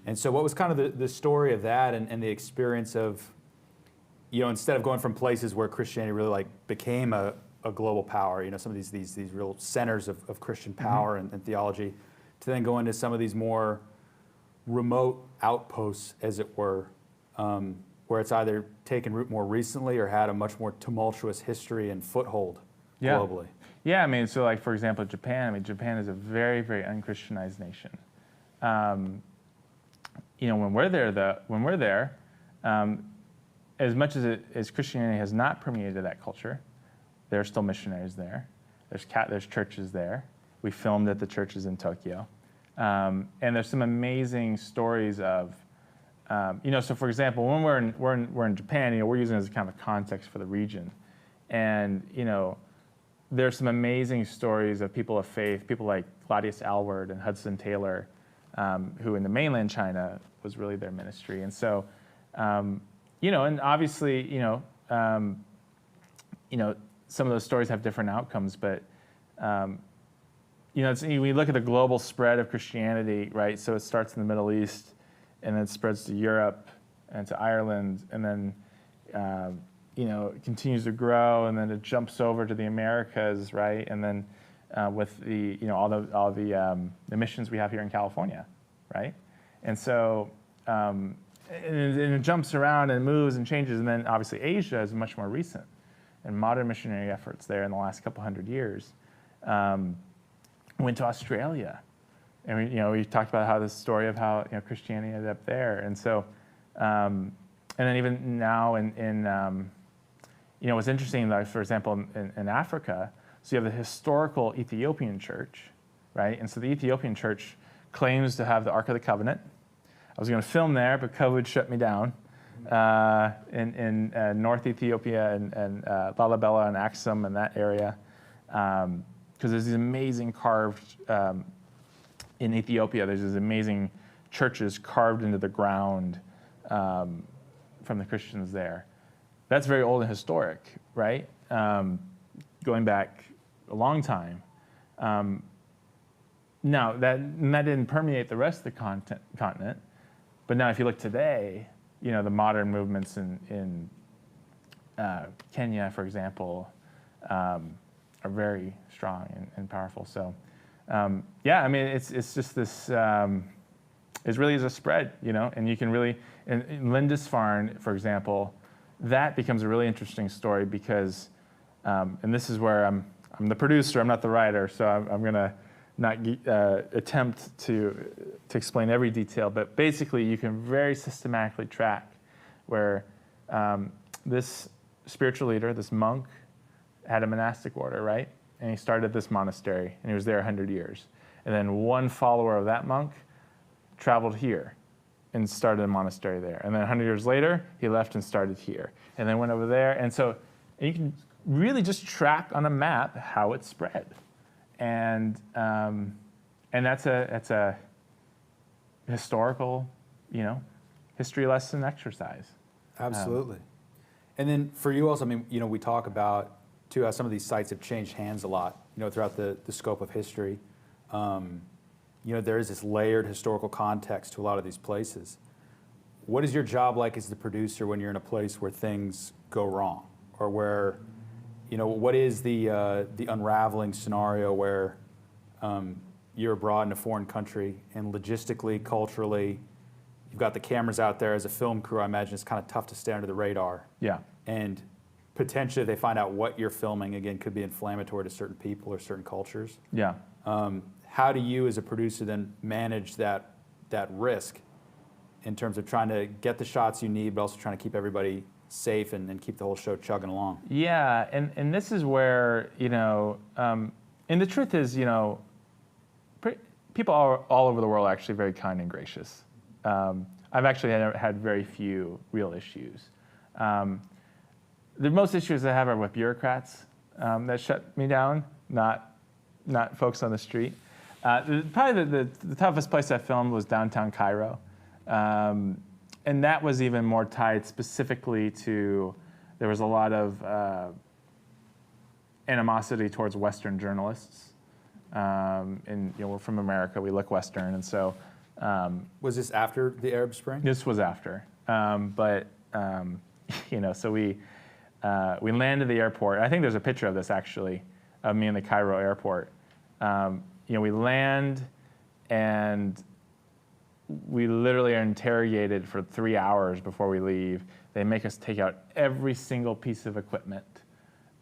And so what was kind of the story of that and the experience of, instead of going from places where Christianity really like became a global power, some of these real centers of Christian power and theology, to then go into some of these more remote outposts, as it were, where it's either taken root more recently or had a much more tumultuous history and foothold globally. Yeah, so like, for example, Japan, Japan is a very, very unchristianized nation. When we're there, as much as Christianity has not permeated that culture, there are still missionaries there. There's churches there. We filmed at the churches in Tokyo. And there's some amazing stories of, so for example, when we're in Japan, we're using it as kind of a context for the region. And, there's some amazing stories of people of faith, people like Claudius Aylward and Hudson Taylor, who in the mainland China was really their ministry. And so, and obviously, some of those stories have different outcomes, but, we look at the global spread of Christianity, right? So it starts in the Middle East, and then it spreads to Europe and to Ireland, and then, it continues to grow, and then it jumps over to the Americas, right? And then with the, all the missions we have here in California, right? And so, and it jumps around and moves and changes, and then obviously Asia is much more recent, and modern missionary efforts there in the last couple hundred years. Went to Australia, and we talked about how this story of how Christianity ended up there, and so, and then even now in what's interesting, like for example in Africa, so you have the historical Ethiopian church, right? And so the Ethiopian church claims to have the Ark of the Covenant. I was going to film there, but COVID shut me down in North Ethiopia and Lalibela and Axum and that area. Because there's these amazing carved, in Ethiopia, there's these amazing churches carved into the ground from the Christians there. That's very old and historic, right? Going back a long time. Now, that didn't permeate the rest of the continent, but now if you look today, the modern movements in Kenya, for example, are very strong and powerful. So, it's just this, it really is a spread, and you can really, in Lindisfarne, for example, that becomes a really interesting story because, and this is where I'm the producer, I'm not the writer, so I'm going to not attempt to explain every detail, but basically you can very systematically track where this spiritual leader, this monk, had a monastic order, right? And he started this monastery, and he was there 100 years. And then one follower of that monk traveled here and started a monastery there. And then 100 years later, he left and started here. And then went over there. And so you can really just track on a map how it spread. And that's a historical, history lesson exercise. Absolutely. And then for you also, we talk about too how some of these sites have changed hands a lot, throughout the scope of history. There is this layered historical context to a lot of these places. What is your job like as the producer when you're in a place where things go wrong, or where, what is the unraveling scenario where you're abroad in a foreign country and logistically, culturally, you've got the cameras out there as a film crew. I imagine it's kind of tough to stay under the radar. Yeah. And potentially they find out what you're filming, again, could be inflammatory to certain people or certain cultures. Yeah. How do you as a producer then manage that risk in terms of trying to get the shots you need, but also trying to keep everybody safe and keep the whole show chugging along. Yeah, and this is where, and the truth is, people all over the world are actually very kind and gracious. I've actually had very few real issues. The most issues I have are with bureaucrats that shut me down, not folks on the street. Probably the toughest place I filmed was downtown Cairo. And that was even more tied specifically to, there was a lot of animosity towards Western journalists. And we're from America, we look Western, and so. Was this after the Arab Spring? This was after, so we landed at the airport. I think there's a picture of this actually, of me in the Cairo airport. We land and we literally are interrogated for 3 hours before we leave. They make us take out every single piece of equipment.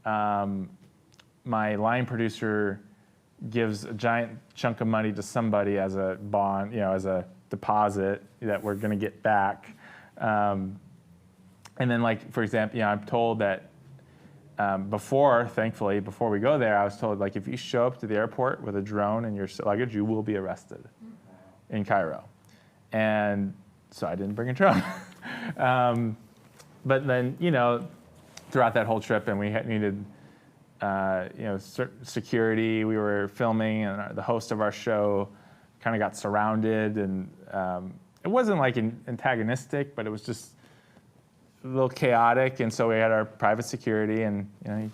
My line producer gives a giant chunk of money to somebody as a bond, as a deposit that we're going to get back. And then, for example, I'm told that thankfully, before we go there, I was told, if you show up to the airport with a drone and your luggage, you will be arrested in Cairo. And so I didn't bring a drone. But then, throughout that whole trip, and we needed security. We were filming, and the host of our show kind of got surrounded, and it wasn't antagonistic, but it was just a little chaotic. And so we had our private security, and he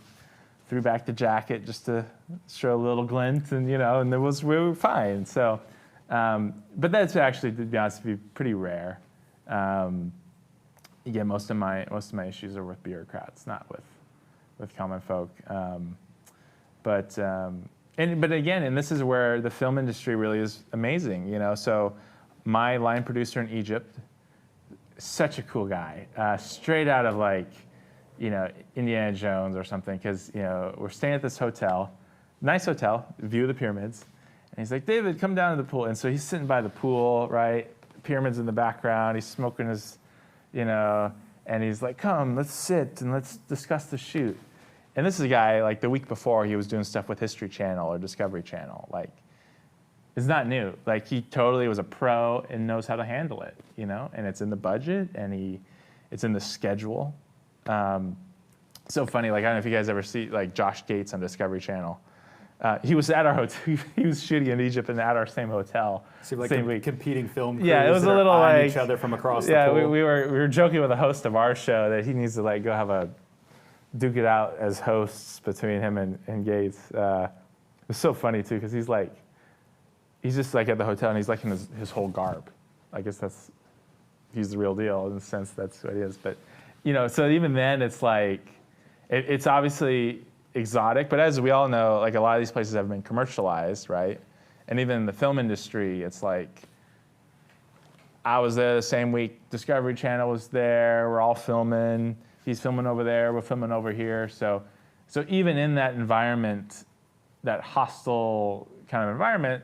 threw back the jacket just to show a little glint, and and we were fine. So, but that's actually, to be honest with you, pretty rare. Again, most of my issues are with bureaucrats, not with common folk. But again, and this is where the film industry really is amazing, So my line producer in Egypt, such a cool guy, straight out of Indiana Jones or something, because we're staying at this hotel, nice hotel, view of the pyramids, and he's like, David, come down to the pool. And so he's sitting by the pool, right? Pyramids in the background. He's smoking his, and he's like, come, let's sit and let's discuss the shoot. And this is a guy, the week before, he was doing stuff with History Channel or Discovery Channel. It's not new. He totally was a pro and knows how to handle it, and it's in the budget, and it's in the schedule. So funny, I don't know if you guys ever see, Josh Gates on Discovery Channel. He was at our hotel. He was shooting in Egypt and at our same hotel. Seemed same week. Competing film crews. Yeah, it was a little eyeing each other from across the pool. Yeah, we were joking with the host of our show that he needs to go have a duke it out as hosts between him and Gates. It was so funny too, because he's just at the hotel, and he's in his whole garb. I guess he's the real deal in the sense that's what he is. But so even then it's it's obviously exotic, but as we all know, a lot of these places have been commercialized, right? And even in the film industry, it's I was there the same week Discovery Channel was there. We're all filming. He's filming over there. We're filming over here. So even in that environment, that hostile kind of environment,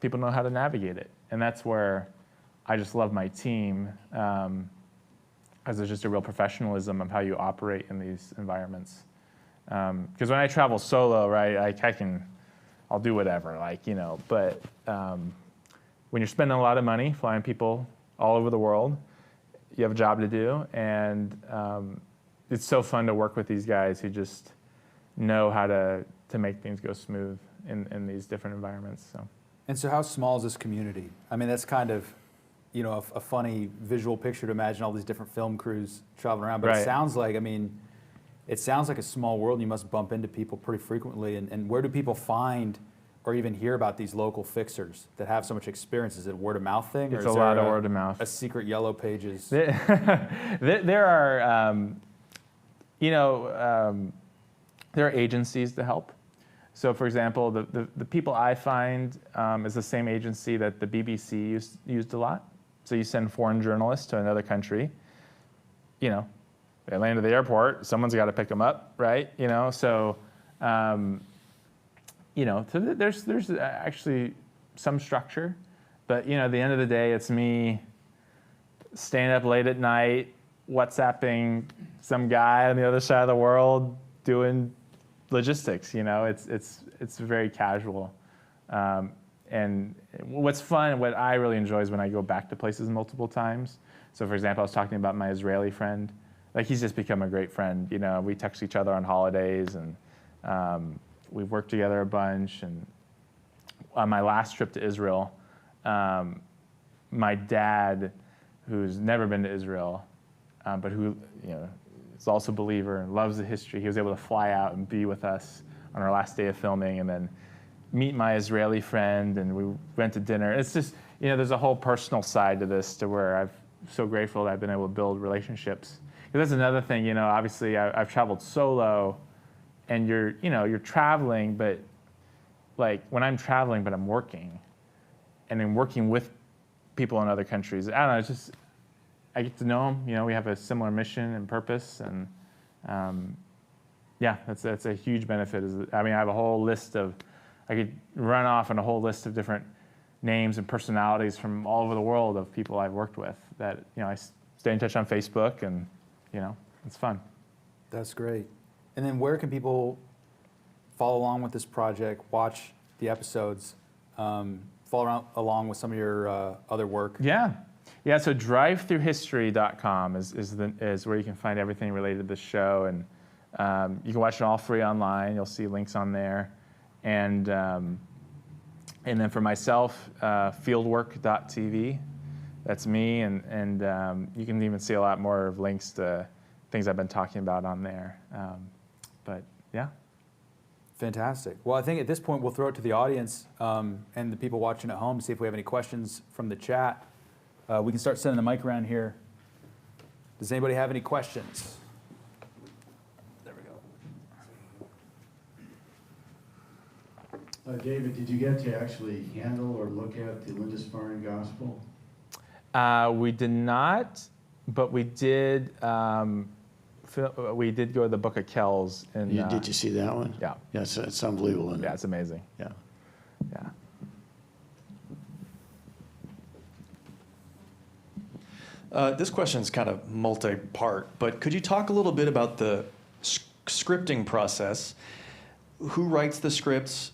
people know how to navigate it. And that's where I just love my team, because there's just a real professionalism of how you operate in these environments. Because when I travel solo, right, I'll do whatever, but when you're spending a lot of money flying people all over the world, you have a job to do, and it's so fun to work with these guys who just know how to make things go smooth in these different environments. And so how small is this community? I mean, that's kind of, a funny visual picture to imagine all these different film crews traveling around, but right. It sounds like a small world, and you must bump into people pretty frequently. And where do people find or even hear about these local fixers that have so much experience? Is it a word of mouth thing? It's or is a lot of word of mouth. A secret yellow pages? There are, there are agencies to help. So, for example, the people I find is the same agency that the BBC used a lot. So you send foreign journalists to another country, they land at the airport, someone's got to pick them up, right? So there's actually some structure, but at the end of the day, it's me staying up late at night, WhatsApping some guy on the other side of the world doing logistics. It's very casual. And what's fun, what I really enjoy is when I go back to places multiple times. So for example, I was talking about my Israeli friend. Like, he's just become a great friend. We text each other on holidays, and we've worked together a bunch. And on my last trip to Israel, my dad, who's never been to Israel, but who is also a believer and loves the history, he was able to fly out and be with us on our last day of filming, and then meet my Israeli friend, and we went to dinner. It's just, there's a whole personal side to this, to where I'm so grateful that I've been able to build relationships. Because that's another thing, obviously I've traveled solo, and you're traveling, but like when I'm traveling, but I'm working, and then working with people in other countries, I don't know, it's just, I get to know them. We have a similar mission and purpose, and yeah, that's a huge benefit. I have a whole list of, I could run off on a whole list of different names and personalities from all over the world of people I've worked with that, I stay in touch on Facebook, and, it's fun. That's great. And then where can people follow along with this project, watch the episodes, follow along with some of your other work? Yeah, so drivethroughhistory.com is where you can find everything related to the show, and you can watch it all free online. You'll see links on there. And then for myself, fieldwork.tv, that's me, and you can even see a lot more of links to things I've been talking about on there. But yeah. Fantastic. Well, I think at this point we'll throw it to the audience and the people watching at home, see if we have any questions from the chat. We can start sending the mic around here. Does anybody have any questions? There we go. David, did you get to actually handle or look at the Lindisfarne Gospel? We did not, but we did. We did go to the Book of Kells. Did you see that one? Yeah. Yeah, it's unbelievable. Isn't it? Yeah, it's amazing. Yeah. This question is kind of multi-part, but could you talk a little bit about the scripting process? Who writes the scripts?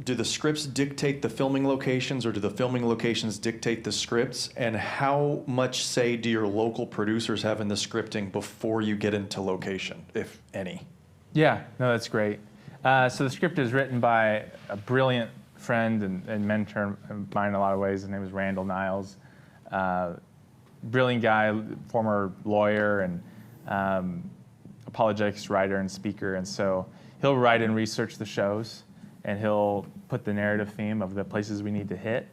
Do the scripts dictate the filming locations, or do the filming locations dictate the scripts? And how much say do your local producers have in the scripting before you get into location, if any? Yeah, no, that's great. So the script is written by a brilliant friend and mentor of mine in a lot of ways. His name is Randall Niles. Brilliant guy, former lawyer and apologetics writer and speaker. And so he'll write and research the shows, and he'll put the narrative theme of the places we need to hit.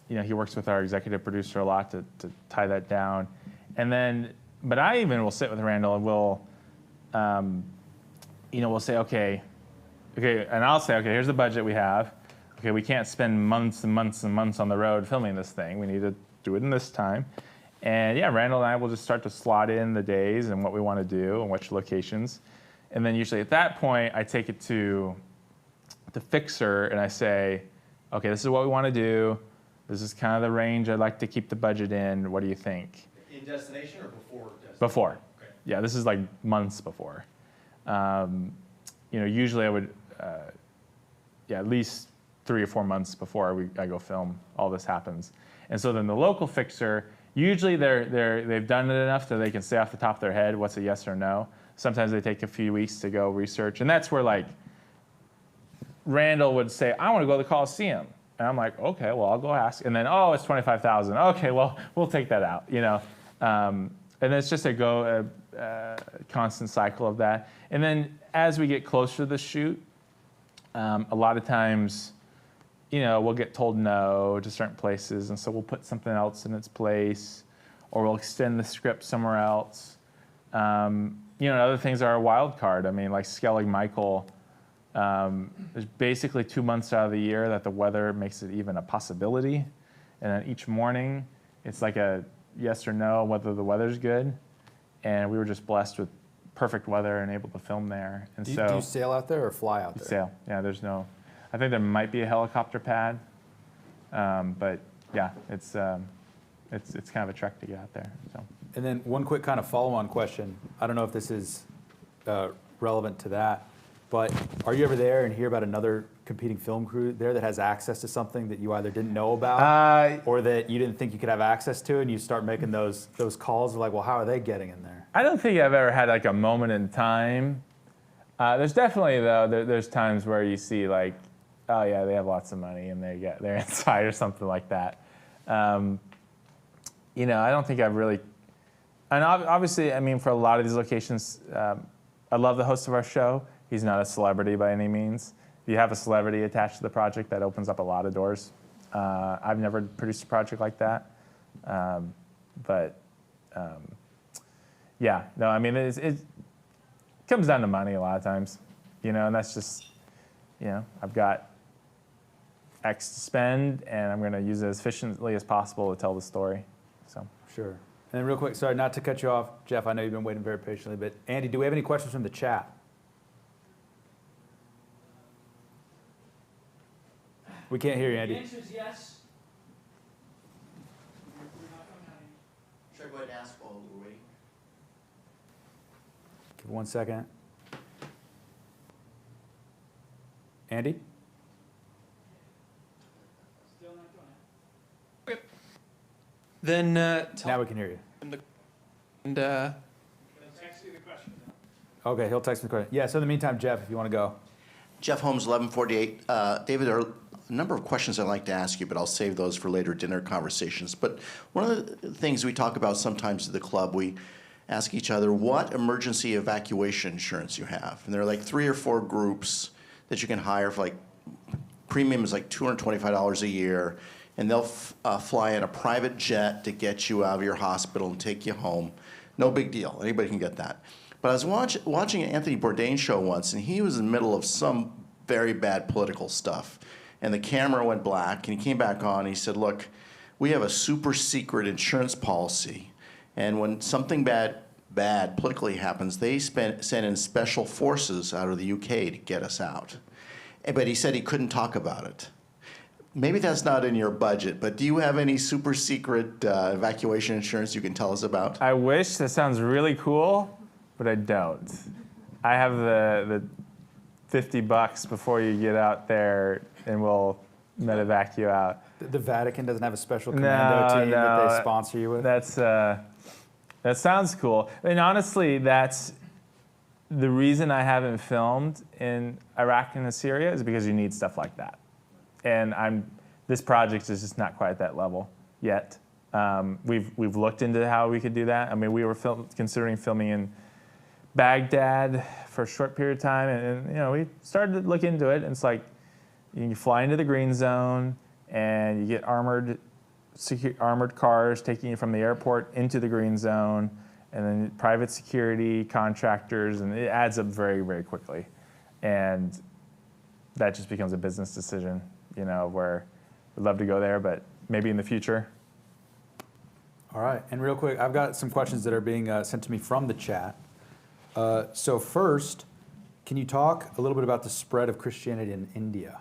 He works with our executive producer a lot to tie that down. And then, but I even will sit with Randall, and we'll say, okay, and I'll say, okay, here's the budget we have. Okay, we can't spend months and months and months on the road filming this thing. We need to do it in this time. And yeah, Randall and I will just start to slot in the days and what we want to do and which locations. And then usually at that point, I take it to the fixer and I say, okay, this is what we want to do. This is kind of the range I'd like to keep the budget in. What do you think? In destination or before destination? Before. Okay. Yeah, this is like months before. Usually I would, at least 3 or 4 months before I go film, all this happens. And so then the local fixer, usually they've done it enough that they can say off the top of their head what's a yes or no. Sometimes they take a few weeks to go research. And that's where like Randall would say, I want to go to the Coliseum. And I'm like, okay, well, I'll go ask. And then, oh, it's $25,000. Okay, well, we'll take that out, And then it's just a constant cycle of that. And then as we get closer to the shoot, a lot of times, we'll get told no to certain places, and so we'll put something else in its place, or we'll extend the script somewhere else. Other things are a wild card. Like Skellig Michael, there's basically 2 months out of the year that the weather makes it even a possibility, and then each morning it's like a yes or no whether the weather's good, and we were just blessed with perfect weather and able to film there. And do you sail out there or fly out there? Sail. Yeah, I think there might be a helicopter pad, but yeah, it's it's kind of a trek to get out there. So. And then one quick kind of follow-on question. I don't know if this is relevant to that, but are you ever there and hear about another competing film crew there that has access to something that you either didn't know about or that you didn't think you could have access to, and you start making those calls like, well, how are they getting in there? I don't think I've ever had like a moment in time. There's definitely though there's times where you see like, oh yeah, they have lots of money and they're inside or something like that. You know, I don't think I've really, and obviously, I mean, for a lot of these locations, I love the host of our show. He's not a celebrity by any means. If you have a celebrity attached to the project, that opens up a lot of doors. I've never produced a project like that, but yeah, no, I mean, it comes down to money a lot of times, you know, and that's just, you know, I've got X to spend, and I'm going to use it as efficiently as possible to tell the story. So Sure. And then real quick, sorry, not to cut you off, Jeff, I know you've been waiting very patiently, but Andy, do we have any questions from the chat? We can't hear you, Andy. The answer is yes. Should I go ahead and ask while we're waiting? Give 1 second. Andy? Still not going. Then Now we can hear you. and Let's text you the question. Okay, he'll text me the question. Yeah, so in the meantime, Jeff, if you want to go. Jeff Holmes, 1148. David, there are a number of questions I'd like to ask you, but I'll save those for later dinner conversations. But one of the things we talk about sometimes at the club, we ask each other what emergency evacuation insurance you have. And there are like 3 or 4 groups that you can hire for like, premium is like $225 a year, and they'll fly in a private jet to get you out of your hospital and take you home. No big deal, anybody can get that. But I was watching an Anthony Bourdain show once, and he was in the middle of some very bad political stuff. And the camera went black, and he came back on, and he said, look, we have a super secret insurance policy, and when something bad politically happens, they send in special forces out of the UK to get us out. But he said he couldn't talk about it. Maybe that's not in your budget, but do you have any super secret evacuation insurance you can tell us about? I wish. That sounds really cool, but I don't. I have the $50 before you get out there, and we'll medevac you out. The Vatican doesn't have a special commando team that they sponsor you with? That sounds cool. And honestly, that's the reason I haven't filmed in Iraq and Syria is because you need stuff like that. And this project is just not quite at that level yet. We've looked into how we could do that. I mean, we were considering filming in Baghdad for a short period of time, and you know, we started to look into it. And it's like you can fly into the green zone, and you get armored cars taking you from the airport into the green zone, and then private security contractors, and it adds up very, very quickly. And that just becomes a business decision, you know, where we'd love to go there, but maybe in the future. All right, and real quick, I've got some questions that are being sent to me from the chat. So first, can you talk a little bit about the spread of Christianity in India?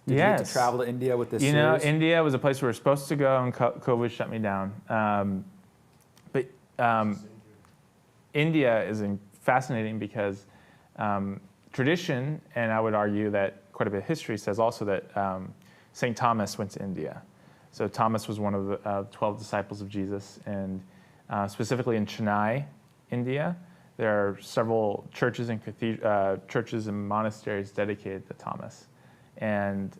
Did you get to travel to India with this series? You know, India was a place we were supposed to go, and COVID shut me down. But India is fascinating because tradition, and I would argue that quite a bit of history says also that St. Thomas went to India. So Thomas was one of the 12 disciples of Jesus, and specifically in Chennai, India, there are several churches and churches and monasteries dedicated to Thomas. And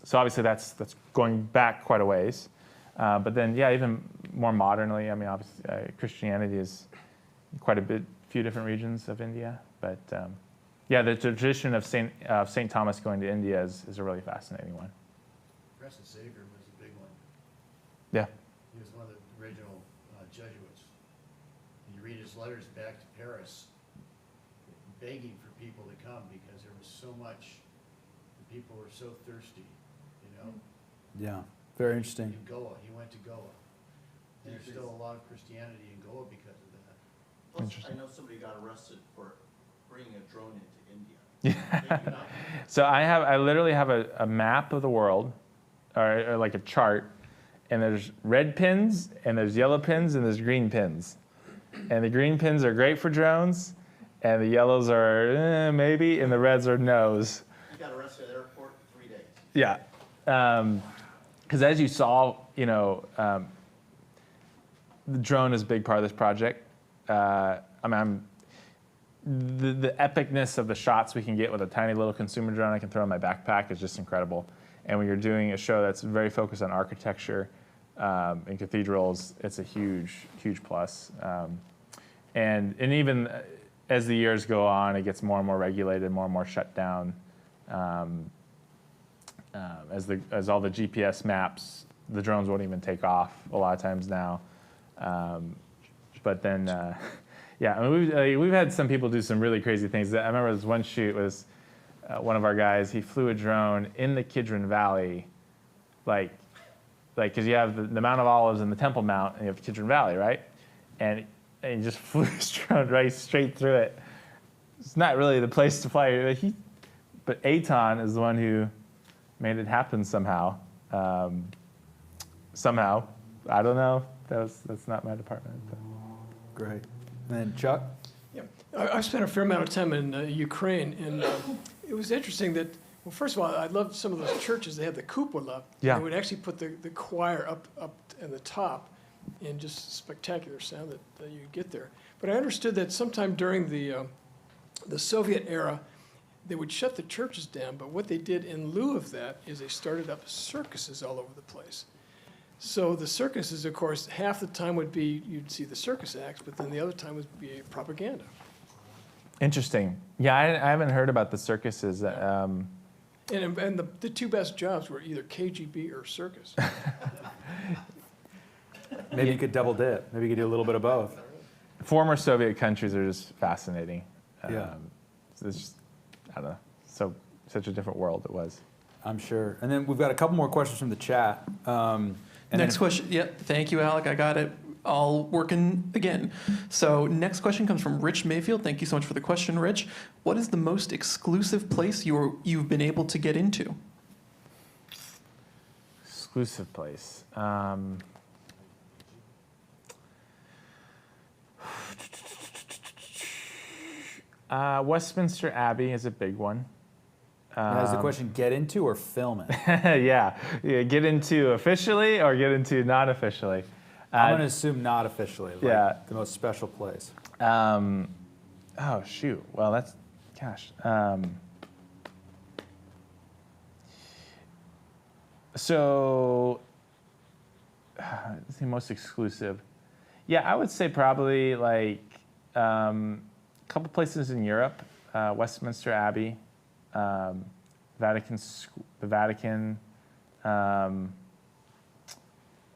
so obviously that's going back quite a ways. But then, yeah, even more modernly, I mean, obviously Christianity is quite a few different regions of India. But yeah, the tradition of Saint Thomas going to India is a really fascinating one. Blessed Savior was a big one. Yeah. He was one of the original Jesuits. And you read his letters back to Paris, begging for people to come because there was so much, the people were so thirsty, you know? Yeah, very interesting. In Goa, he went to Goa. And there's still a lot of Christianity in Goa because of that. Plus, I know somebody got arrested for bringing a drone into India. Yeah. So I literally have a map of the world, or like a chart, and there's red pins, and there's yellow pins, and there's green pins. And the green pins are great for drones, and the yellows are maybe, and the reds are no's. You got arrested at the airport in 3 days. Yeah. Because as you saw, the drone is a big part of this project. The epicness of the shots we can get with a tiny little consumer drone I can throw in my backpack is just incredible. And when you're doing a show that's very focused on architecture and cathedrals, it's a huge, huge plus. And even as the years go on, it gets more and more regulated, more and more shut down. As all the GPS maps, the drones won't even take off a lot of times now. But then, yeah, I mean, we've had some people do some really crazy things. I remember this one shoot was one of our guys. He flew a drone in the Kidron Valley, like because you have the Mount of Olives and the Temple Mount, and you have Kidron Valley, right? And he just flew his drone right straight through it. It's not really the place to fly. But Aton is the one who made it happen somehow. Somehow, I don't know. That's not my department. But. Great. And then Chuck? Yeah, I've spent a fair amount of time in Ukraine, and it was interesting that, well, first of all, I loved some of those churches. They had the cupola. Yeah. They would actually put the choir up in the top, and just spectacular sound that you get there. But I understood that sometime during the Soviet era, they would shut the churches down, but what they did in lieu of that is they started up circuses all over the place. So the circuses, of course, half the time would be you'd see the circus acts, but then the other time would be propaganda. Interesting. Yeah, I haven't heard about the circuses. And the two best jobs were either KGB or circus. Maybe you could double dip. Maybe you could do a little bit of both. Former Soviet countries are just fascinating. Yeah. It's just, I don't know, such a different world it was. I'm sure. And then we've got a couple more questions from the chat. Next question. Yep. Thank you, Alec. I got it all working again. So next question comes from Rich Mayfield. Thank you so much for the question, Rich. What is the most exclusive place you've been able to get into? Exclusive place. Westminster Abbey is a big one. Now, is the question get into or film it? Yeah, get into officially or get into not officially. I'm going to assume not officially. Like Yeah. The most special place. Oh, shoot. Well, that's, gosh. So, the most exclusive. Yeah, I would say probably like a couple places in Europe, Westminster Abbey, the Vatican,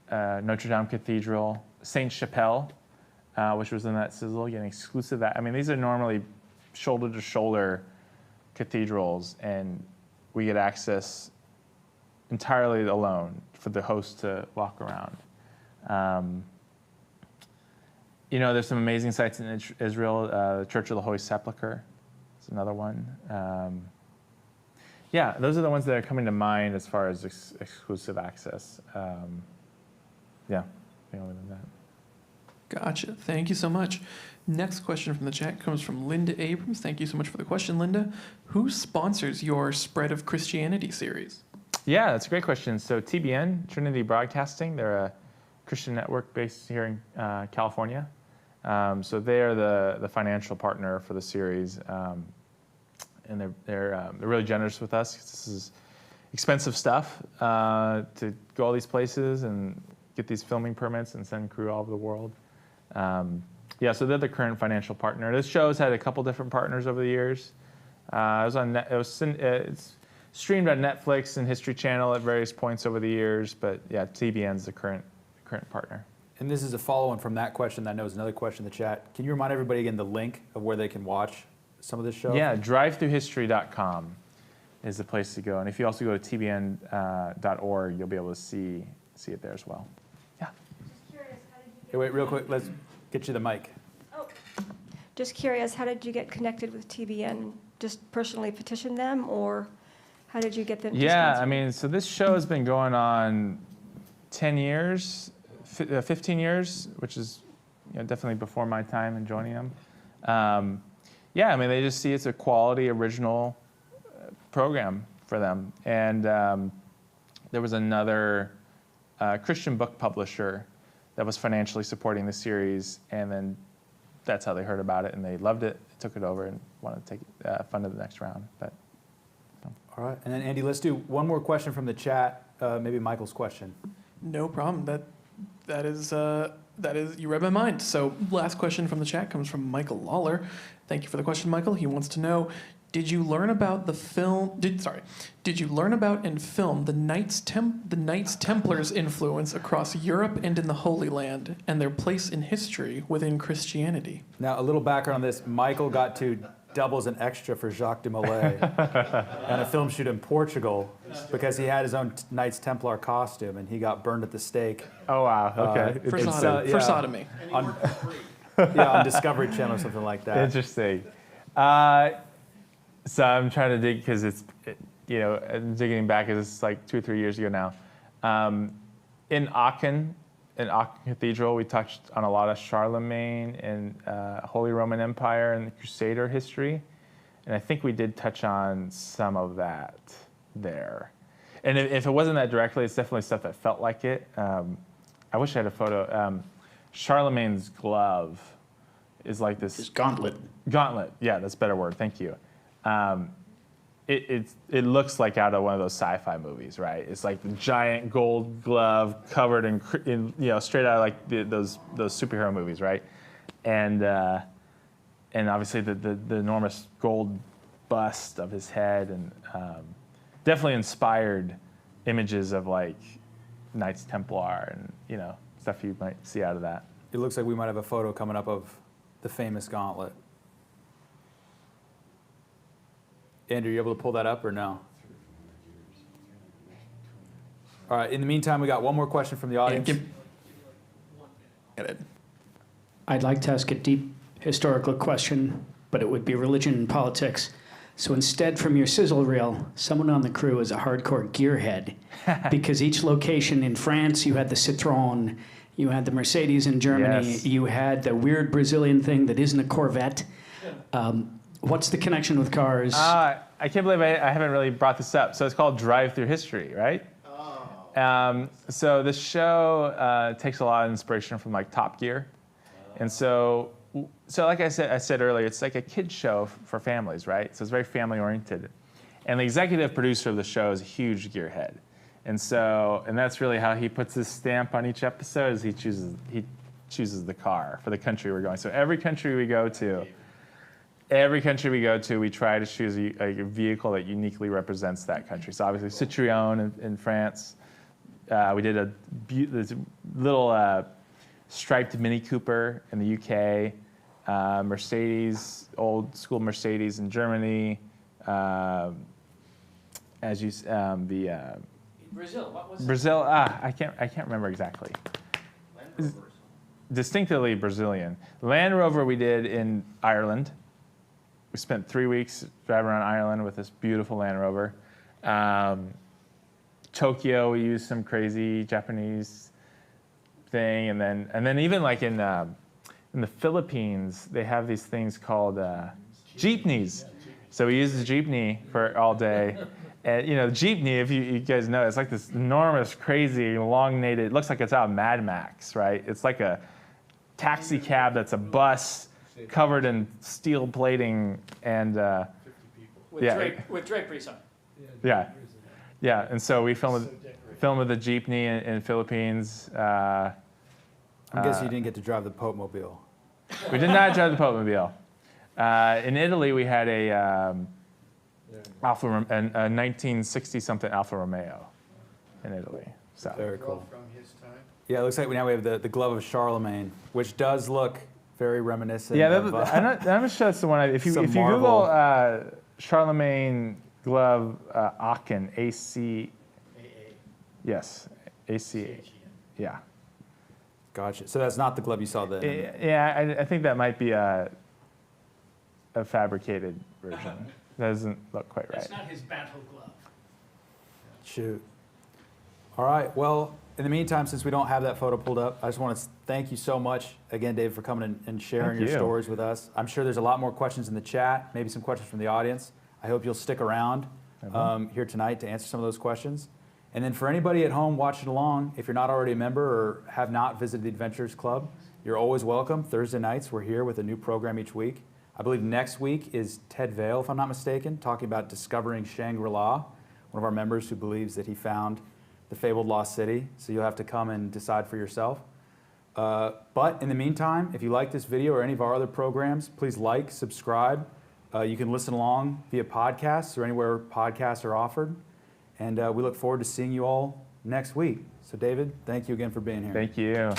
Notre Dame Cathedral, Saint Chapelle, which was in that sizzle, getting exclusive. I mean, these are normally shoulder-to-shoulder cathedrals, and we get access entirely alone for the host to walk around. There's some amazing sites in Israel. The Church of the Holy Sepulchre is another one. Yeah, those are the ones that are coming to mind as far as exclusive access. Yeah, I think other than that. Gotcha. Thank you so much. Next question from the chat comes from Linda Abrams. Thank you so much for the question, Linda. Who sponsors your Spread of Christianity series? Yeah, that's a great question. So TBN, Trinity Broadcasting, they're a Christian network based here in California. So they are the financial partner for the series, and they're really generous with us. This is expensive stuff to go all these places and get these filming permits and send crew all over the world. Yeah, so they're the current financial partner. This show's had a couple different partners over the years. It's streamed on Netflix and History Channel at various points over the years, but yeah, TBN's the current partner. And this is a follow-on from that question that I know is another question in the chat. Can you remind everybody again the link of where they can watch some of this show? Yeah, drivethroughhistory.com is the place to go. And if you also go to tbn.org, you'll be able to see it there as well. Yeah. Just curious, how did you Hey, wait, real quick. Let's get you the mic. Oh. Just curious, how did you get connected with TBN? Just personally petition them, or how did you get them to Yeah, sponsor? I mean, so this show has been going on 10 years, 15 years, which is definitely before my time in joining them. Yeah, I mean, they just see it's a quality, original program for them. And there was another Christian book publisher that was financially supporting the series, and then that's how they heard about it, and they loved it, took it over, and wanted to take it, funded the next round. But All right, and then Andy, let's do one more question from the chat, maybe Michael's question. No problem. That is you read my mind. So last question from the chat comes from Michael Lawler. Thank you for the question, Michael. He wants to know, did you learn about Did you learn about and film the Knights Templars influence across Europe and in the Holy Land and their place in history within Christianity? Now, a little background on this. Michael got to double as an extra for Jacques de Molay on a film shoot in Portugal because he had his own Knights Templar costume and he got burned at the stake. oh wow, okay, For It's, sodomy. yeah. For sodomy. On, yeah, on Discovery Channel or something like that. interesting. So I'm trying to dig because I'm digging back. It's like 2 or 3 years ago now. In Aachen Cathedral, we touched on a lot of Charlemagne and Holy Roman Empire and the Crusader history, and I think we did touch on some of that there. And if it wasn't that directly, it's definitely stuff that felt like it. I wish I had a photo. Charlemagne's glove is like this. His gauntlet. Gauntlet, yeah, that's a better word. Thank you. It looks like out of one of those sci-fi movies, right? It's like the giant gold glove covered in straight out of like those superhero movies, right? And obviously the enormous gold bust of his head, and definitely inspired images of like Knights Templar and stuff you might see out of that. It looks like we might have a photo coming up of the famous gauntlet. Andrew, you able to pull that up or no? All right, in the meantime, we got one more question from the audience. Get it. I'd like to ask a deep historical question, but it would be religion and politics. So instead, from your sizzle reel, someone on the crew is a hardcore gearhead, because each location in France, you had the Citroën, you had the Mercedes in Germany, Yes. you had the weird Brazilian thing that isn't a Corvette. What's the connection with cars? I can't believe I haven't really brought this up. So it's called Drive-Through History, right? So the show takes a lot of inspiration from like Top Gear, and so like I said earlier, it's like a kid show for families, right? So it's very family oriented, and the executive producer of the show is a huge gearhead, and that's really how he puts his stamp on each episode. Is he chooses the car for the country we're going. So every country we go to, we try to choose a vehicle that uniquely represents that country. So obviously Citroën in France. We did this little striped Mini Cooper in the UK. Mercedes, old school Mercedes in Germany. Brazil, what was it? Brazil. I can't remember exactly. Distinctly Brazilian. Land Rover we did in Ireland. We spent 3 weeks driving around Ireland with this beautiful Land Rover. Tokyo, we used some crazy Japanese thing, and then even like in the Philippines, they have these things called jeepneys. So we used the jeepney for all day. And jeepney, if you guys know, it's like this enormous, crazy, elongated. It looks like it's out of Mad Max, right? It's like a taxi cab that's a bus covered in steel plating and With draperies on. yeah. And so we filmed with the jeepney in Philippines. I'm guessing you didn't get to drive the Pope Mobile. We did not drive the Pope Mobile. In Italy, we had a 1960-something Alfa Romeo in Italy. So Very cool. From his time. Yeah, it looks like now we have the glove of Charlemagne, which does look very reminiscent. yeah, of, I'm not sure that's the one. If you some Google Marvel. Charlemagne glove Aachen, AC, AA. yes, AC, CHEN. yeah. Gotcha. So that's not the glove you saw then. Yeah, I think that might be a fabricated version. That doesn't look quite right. That's not his battle glove. Shoot. All right. Well, in the meantime, since we don't have that photo pulled up, I just want to thank you so much again, Dave, for coming and sharing Thank your you. stories with us. I'm sure there's a lot more questions in the chat, maybe some questions from the audience. I hope you'll stick around here tonight to answer some of those questions. And then for anybody at home watching along, if you're not already a member or have not visited the Adventurers Club, you're always welcome. Thursday nights, we're here with a new program each week. I believe next week is Ted Vail, if I'm not mistaken, talking about discovering Shangri-La, one of our members who believes that he found the fabled lost city. So you'll have to come and decide for yourself. But in the meantime, if you like this video or any of our other programs, please like, subscribe. You can listen along via podcasts or anywhere podcasts are offered. And we look forward to seeing you all next week. So David, thank you again for being here. Thank you.